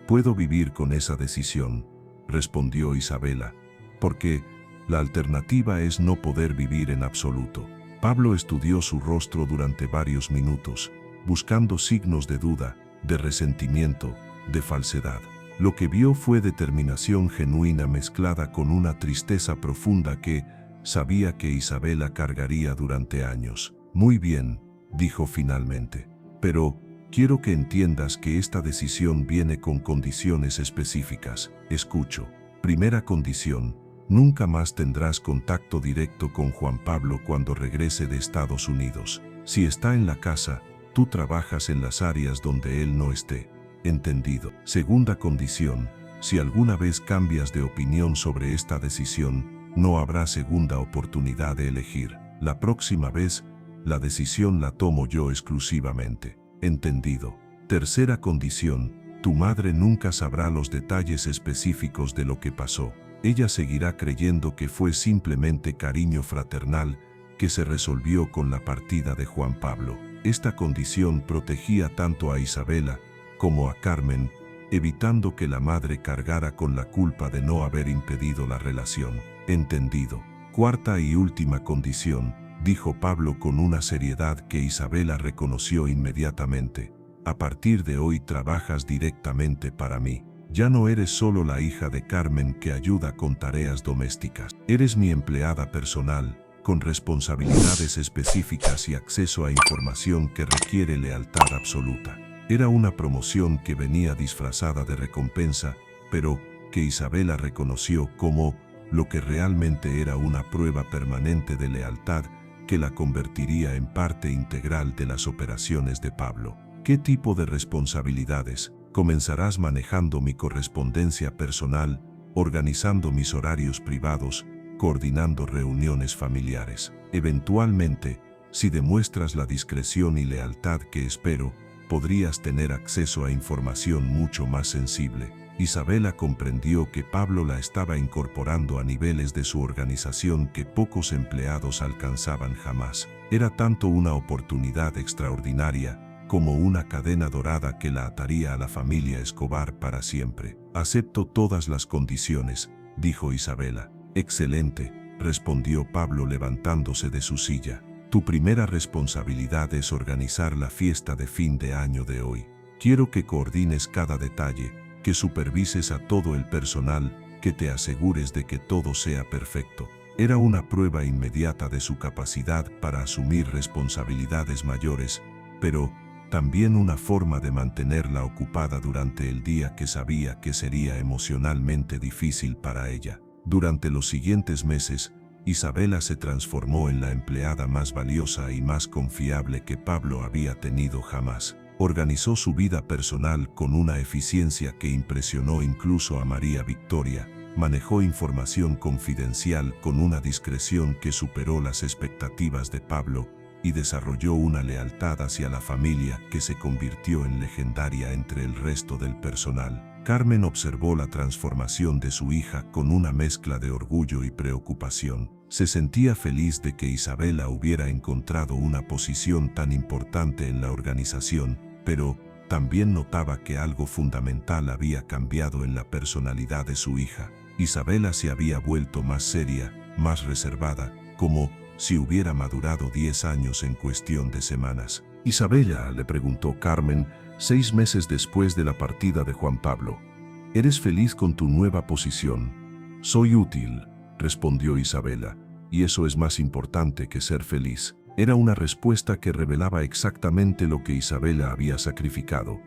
Puedo vivir con esa decisión, respondió Isabela, porque la alternativa es no poder vivir en absoluto. Pablo estudió su rostro durante varios minutos, buscando signos de duda, de resentimiento, de falsedad. Lo que vio fue determinación genuina mezclada con una tristeza profunda que sabía que Isabela cargaría durante años. Muy bien, dijo finalmente, pero quiero que entiendas que esta decisión viene con condiciones específicas. Escucho. Primera condición, nunca más tendrás contacto directo con Juan Pablo cuando regrese de Estados Unidos. Si está en la casa, tú trabajas en las áreas donde él no esté. ¿Entendido? Segunda condición, si alguna vez cambias de opinión sobre esta decisión, no habrá segunda oportunidad de elegir. La próxima vez, la decisión la tomo yo exclusivamente. ¿Entendido? Tercera condición, tu madre nunca sabrá los detalles específicos de lo que pasó. Ella seguirá creyendo que fue simplemente cariño fraternal que se resolvió con la partida de Juan Pablo. Esta condición protegía tanto a Isabela como a Carmen, evitando que la madre cargara con la culpa de no haber impedido la relación. ¿Entendido? Cuarta y última condición, dijo Pablo con una seriedad que Isabela reconoció inmediatamente. A partir de hoy trabajas directamente para mí. Ya no eres solo la hija de Carmen que ayuda con tareas domésticas. Eres mi empleada personal, con responsabilidades específicas y acceso a información que requiere lealtad absoluta. Era una promoción que venía disfrazada de recompensa, pero que Isabela reconoció como lo que realmente era una prueba permanente de lealtad que la convertiría en parte integral de las operaciones de Pablo. ¿Qué tipo de responsabilidades? Comenzarás manejando mi correspondencia personal, organizando mis horarios privados, coordinando reuniones familiares. Eventualmente, si demuestras la discreción y lealtad que espero, podrías tener acceso a información mucho más sensible. Isabela comprendió que Pablo la estaba incorporando a niveles de su organización que pocos empleados alcanzaban jamás. Era tanto una oportunidad extraordinaria como una cadena dorada que la ataría a la familia Escobar para siempre. Acepto todas las condiciones, dijo Isabela. Excelente, respondió Pablo levantándose de su silla. Tu primera responsabilidad es organizar la fiesta de fin de año de hoy. Quiero que coordines cada detalle, que supervises a todo el personal, que te asegures de que todo sea perfecto. Era una prueba inmediata de su capacidad para asumir responsabilidades mayores, pero también una forma de mantenerla ocupada durante el día que sabía que sería emocionalmente difícil para ella. Durante los siguientes meses, Isabela se transformó en la empleada más valiosa y más confiable que Pablo había tenido jamás. Organizó su vida personal con una eficiencia que impresionó incluso a María Victoria, manejó información confidencial con una discreción que superó las expectativas de Pablo y desarrolló una lealtad hacia la familia que se convirtió en legendaria entre el resto del personal. Carmen observó la transformación de su hija con una mezcla de orgullo y preocupación. Se sentía feliz de que Isabela hubiera encontrado una posición tan importante en la organización, pero también notaba que algo fundamental había cambiado en la personalidad de su hija. Isabela se había vuelto más seria, más reservada, como si hubiera madurado 10 años en cuestión de semanas. Isabela, le preguntó Carmen, 6 meses después de la partida de Juan Pablo. ¿Eres feliz con tu nueva posición? Soy útil, respondió Isabela, y eso es más importante que ser feliz. Era una respuesta que revelaba exactamente lo que Isabela había sacrificado.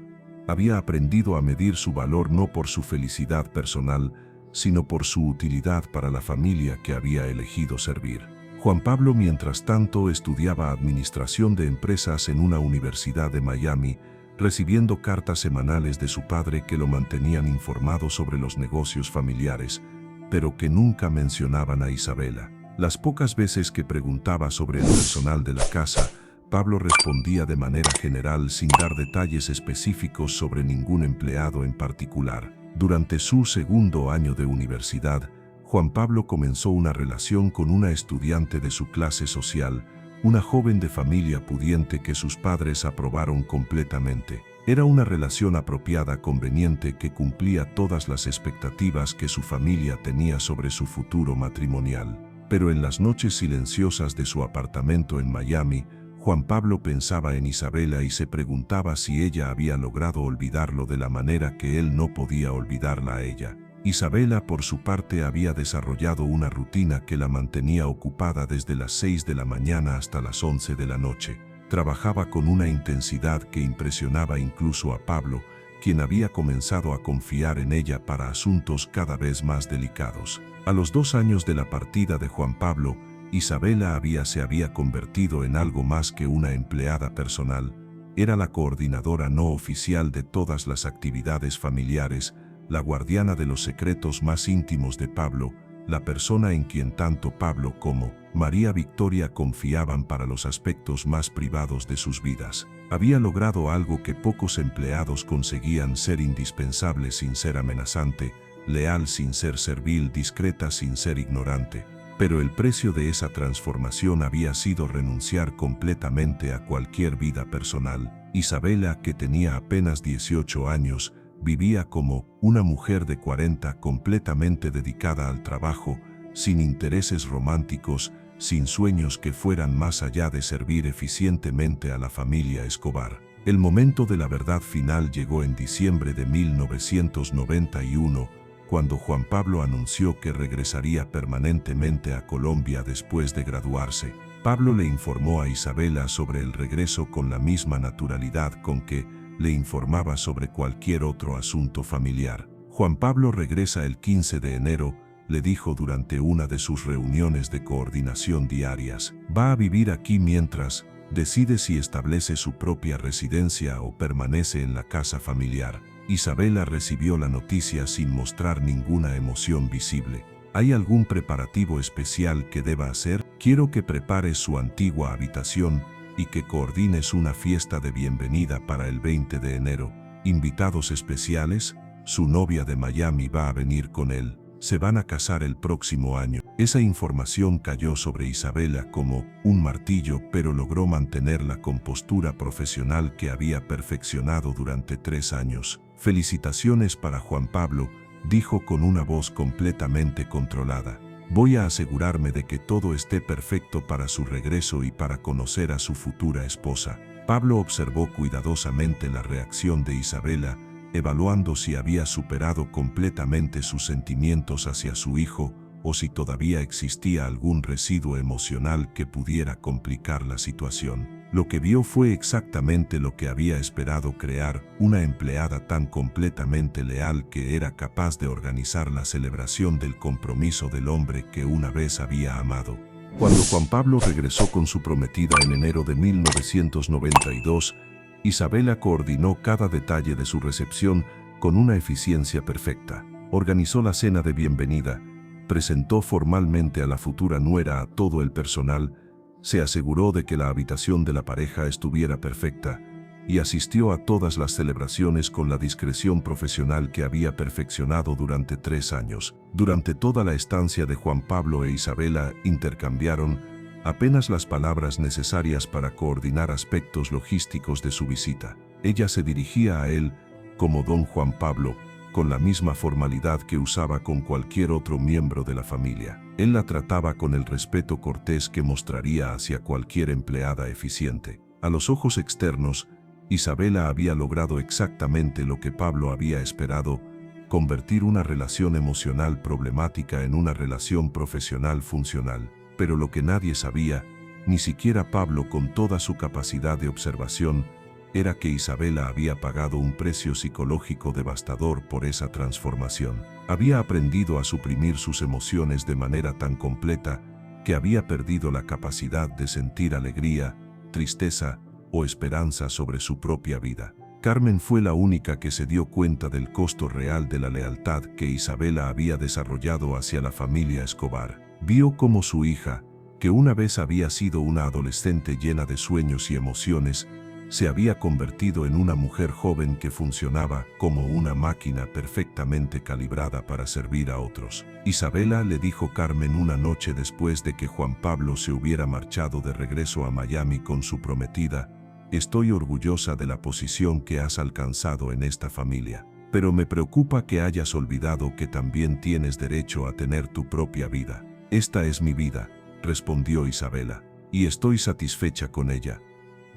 Había aprendido a medir su valor no por su felicidad personal, sino por su utilidad para la familia que había elegido servir. Juan Pablo, mientras tanto, estudiaba administración de empresas en una universidad de Miami, recibiendo cartas semanales de su padre que lo mantenían informado sobre los negocios familiares, pero que nunca mencionaban a Isabela. Las pocas veces que preguntaba sobre el personal de la casa, Pablo respondía de manera general sin dar detalles específicos sobre ningún empleado en particular. Durante su segundo año de universidad, Juan Pablo comenzó una relación con una estudiante de su clase social, una joven de familia pudiente que sus padres aprobaron completamente. Era una relación apropiada, conveniente, que cumplía todas las expectativas que su familia tenía sobre su futuro matrimonial. Pero en las noches silenciosas de su apartamento en Miami, Juan Pablo pensaba en Isabela y se preguntaba si ella había logrado olvidarlo de la manera que él no podía olvidarla a ella. Isabela, por su parte, había desarrollado una rutina que la mantenía ocupada desde las 6 de la mañana hasta las 11 de la noche. Trabajaba con una intensidad que impresionaba incluso a Pablo, quien había comenzado a confiar en ella para asuntos cada vez más delicados. A los 2 años de la partida de Juan Pablo, Isabela se había convertido en algo más que una empleada personal. Era la coordinadora no oficial de todas las actividades familiares, la guardiana de los secretos más íntimos de Pablo, la persona en quien tanto Pablo como María Victoria confiaban para los aspectos más privados de sus vidas. Había logrado algo que pocos empleados conseguían: ser indispensable sin ser amenazante, leal sin ser servil, discreta sin ser ignorante. Pero el precio de esa transformación había sido renunciar completamente a cualquier vida personal. Isabela, que tenía apenas 18 años, vivía como una mujer de 40, completamente dedicada al trabajo, sin intereses románticos, sin sueños que fueran más allá de servir eficientemente a la familia Escobar. El momento de la verdad final llegó en diciembre de 1991, cuando Juan Pablo anunció que regresaría permanentemente a Colombia después de graduarse. Pablo le informó a Isabela sobre el regreso con la misma naturalidad con que le informaba sobre cualquier otro asunto familiar. Juan Pablo regresa el 15 de enero, le dijo durante una de sus reuniones de coordinación diarias. Va a vivir aquí mientras decide si establece su propia residencia o permanece en la casa familiar. Isabela recibió la noticia sin mostrar ninguna emoción visible. ¿Hay algún preparativo especial que deba hacer? Quiero que prepares su antigua habitación y que coordines una fiesta de bienvenida para el 20 de enero. ¿Invitados especiales? Su novia de Miami va a venir con él. Se van a casar el próximo año. Esa información cayó sobre Isabela como un martillo, pero logró mantener la compostura profesional que había perfeccionado durante 3 años. Felicitaciones para Juan Pablo, dijo con una voz completamente controlada. Voy a asegurarme de que todo esté perfecto para su regreso y para conocer a su futura esposa. Pablo observó cuidadosamente la reacción de Isabela, evaluando si había superado completamente sus sentimientos hacia su hijo o si todavía existía algún residuo emocional que pudiera complicar la situación. Lo que vio fue exactamente lo que había esperado: crear una empleada tan completamente leal que era capaz de organizar la celebración del compromiso del hombre que una vez había amado. Cuando Juan Pablo regresó con su prometida en enero de 1992, Isabela coordinó cada detalle de su recepción con una eficiencia perfecta. Organizó la cena de bienvenida, presentó formalmente a la futura nuera a todo el personal, se aseguró de que la habitación de la pareja estuviera perfecta y asistió a todas las celebraciones con la discreción profesional que había perfeccionado durante 3 años. Durante toda la estancia de Juan Pablo e Isabela intercambiaron apenas las palabras necesarias para coordinar aspectos logísticos de su visita. Ella se dirigía a él como don Juan Pablo, con la misma formalidad que usaba con cualquier otro miembro de la familia. Él la trataba con el respeto cortés que mostraría hacia cualquier empleada eficiente. A los ojos externos, Isabela había logrado exactamente lo que Pablo había esperado: convertir una relación emocional problemática en una relación profesional funcional. Pero lo que nadie sabía, ni siquiera Pablo con toda su capacidad de observación, era que Isabela había pagado un precio psicológico devastador por esa transformación. Había aprendido a suprimir sus emociones de manera tan completa que había perdido la capacidad de sentir alegría, tristeza o esperanza sobre su propia vida. Carmen fue la única que se dio cuenta del costo real de la lealtad que Isabela había desarrollado hacia la familia Escobar. Vio cómo su hija, que una vez había sido una adolescente llena de sueños y emociones, se había convertido en una mujer joven que funcionaba como una máquina perfectamente calibrada para servir a otros. Isabela, le dijo Carmen una noche después de que Juan Pablo se hubiera marchado de regreso a Miami con su prometida, estoy orgullosa de la posición que has alcanzado en esta familia, pero me preocupa que hayas olvidado que también tienes derecho a tener tu propia vida. Esta es mi vida, respondió Isabela, y estoy satisfecha con ella.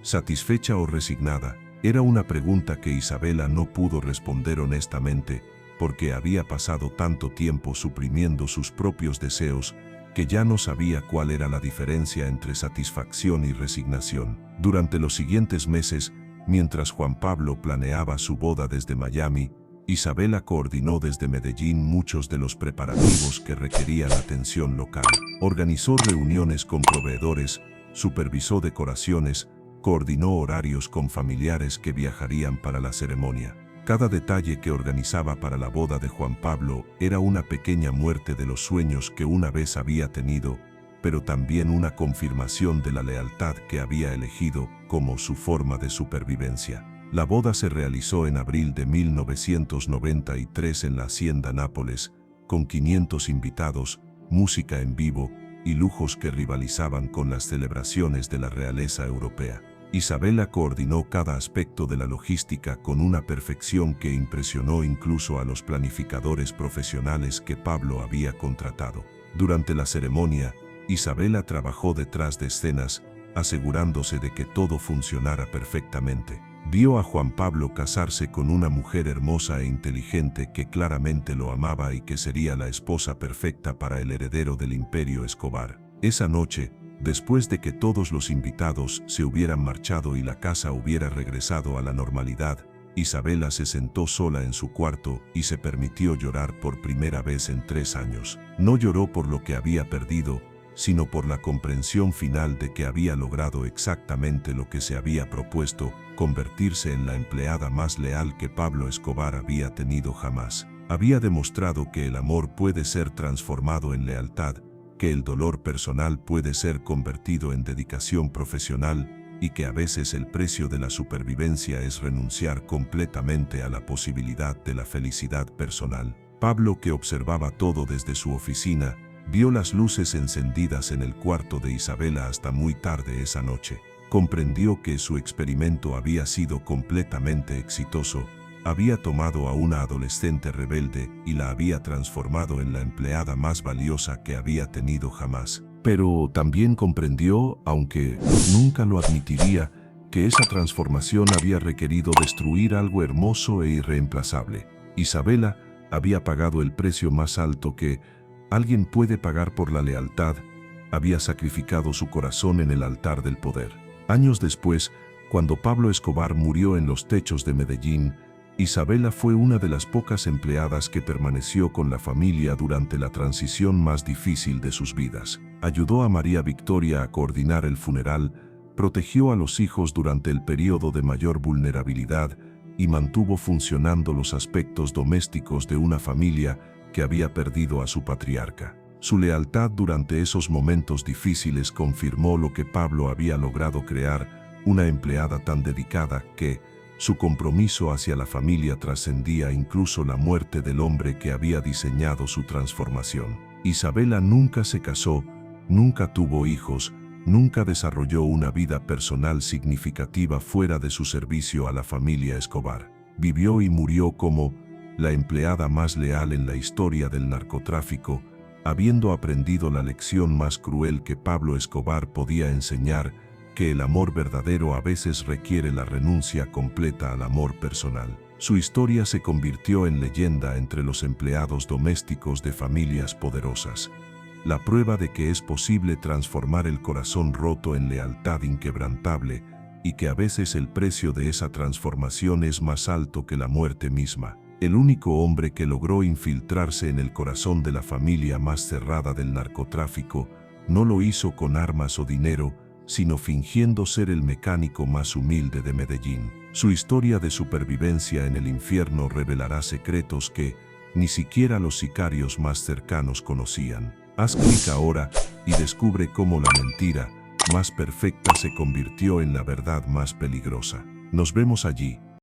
¿Satisfecha o resignada? Era una pregunta que Isabela no pudo responder honestamente, porque había pasado tanto tiempo suprimiendo sus propios deseos, que ya no sabía cuál era la diferencia entre satisfacción y resignación. Durante los siguientes meses, mientras Juan Pablo planeaba su boda desde Miami, Isabela coordinó desde Medellín muchos de los preparativos que requerían atención local. Organizó reuniones con proveedores, supervisó decoraciones, coordinó horarios con familiares que viajarían para la ceremonia. Cada detalle que organizaba para la boda de Juan Pablo era una pequeña muerte de los sueños que una vez había tenido, pero también una confirmación de la lealtad que había elegido como su forma de supervivencia. La boda se realizó en abril de 1993 en la Hacienda Nápoles, con 500 invitados, música en vivo y lujos que rivalizaban con las celebraciones de la realeza europea. Isabela coordinó cada aspecto de la logística con una perfección que impresionó incluso a los planificadores profesionales que Pablo había contratado. Durante la ceremonia, Isabela trabajó detrás de escenas, asegurándose de que todo funcionara perfectamente. Vio a Juan Pablo casarse con una mujer hermosa e inteligente que claramente lo amaba y que sería la esposa perfecta para el heredero del Imperio Escobar. Esa noche, después de que todos los invitados se hubieran marchado y la casa hubiera regresado a la normalidad, Isabela se sentó sola en su cuarto y se permitió llorar por primera vez en 3 años. No lloró por lo que había perdido, sino por la comprensión final de que había logrado exactamente lo que se había propuesto, convertirse en la empleada más leal que Pablo Escobar había tenido jamás. Había demostrado que el amor puede ser transformado en lealtad, que el dolor personal puede ser convertido en dedicación profesional y que a veces el precio de la supervivencia es renunciar completamente a la posibilidad de la felicidad personal. Pablo, que observaba todo desde su oficina, vio las luces encendidas en el cuarto de Isabela hasta muy tarde esa noche. Comprendió que su experimento había sido completamente exitoso. Había tomado a una adolescente rebelde y la había transformado en la empleada más valiosa que había tenido jamás. Pero también comprendió, aunque nunca lo admitiría, que esa transformación había requerido destruir algo hermoso e irreemplazable. Isabela había pagado el precio más alto que alguien puede pagar por la lealtad. Había sacrificado su corazón en el altar del poder. Años después, cuando Pablo Escobar murió en los techos de Medellín, Isabela fue una de las pocas empleadas que permaneció con la familia durante la transición más difícil de sus vidas. Ayudó a María Victoria a coordinar el funeral, protegió a los hijos durante el periodo de mayor vulnerabilidad y mantuvo funcionando los aspectos domésticos de una familia que había perdido a su patriarca. Su lealtad durante esos momentos difíciles confirmó lo que Pablo había logrado crear, una empleada tan dedicada que su compromiso hacia la familia trascendía incluso la muerte del hombre que había diseñado su transformación. Isabela nunca se casó, nunca tuvo hijos, nunca desarrolló una vida personal significativa fuera de su servicio a la familia Escobar. Vivió y murió como la empleada más leal en la historia del narcotráfico, habiendo aprendido la lección más cruel que Pablo Escobar podía enseñar, que el amor verdadero a veces requiere la renuncia completa al amor personal. Su historia se convirtió en leyenda entre los empleados domésticos de familias poderosas. La prueba de que es posible transformar el corazón roto en lealtad inquebrantable y que a veces el precio de esa transformación es más alto que la muerte misma. El único hombre que logró infiltrarse en el corazón de la familia más cerrada del narcotráfico No lo hizo con armas o dinero, sino fingiendo ser el mecánico más humilde de Medellín. Su historia de supervivencia en el infierno revelará secretos que ni siquiera los sicarios más cercanos conocían. Haz clic ahora y descubre cómo la mentira más perfecta se convirtió en la verdad más peligrosa. Nos vemos allí.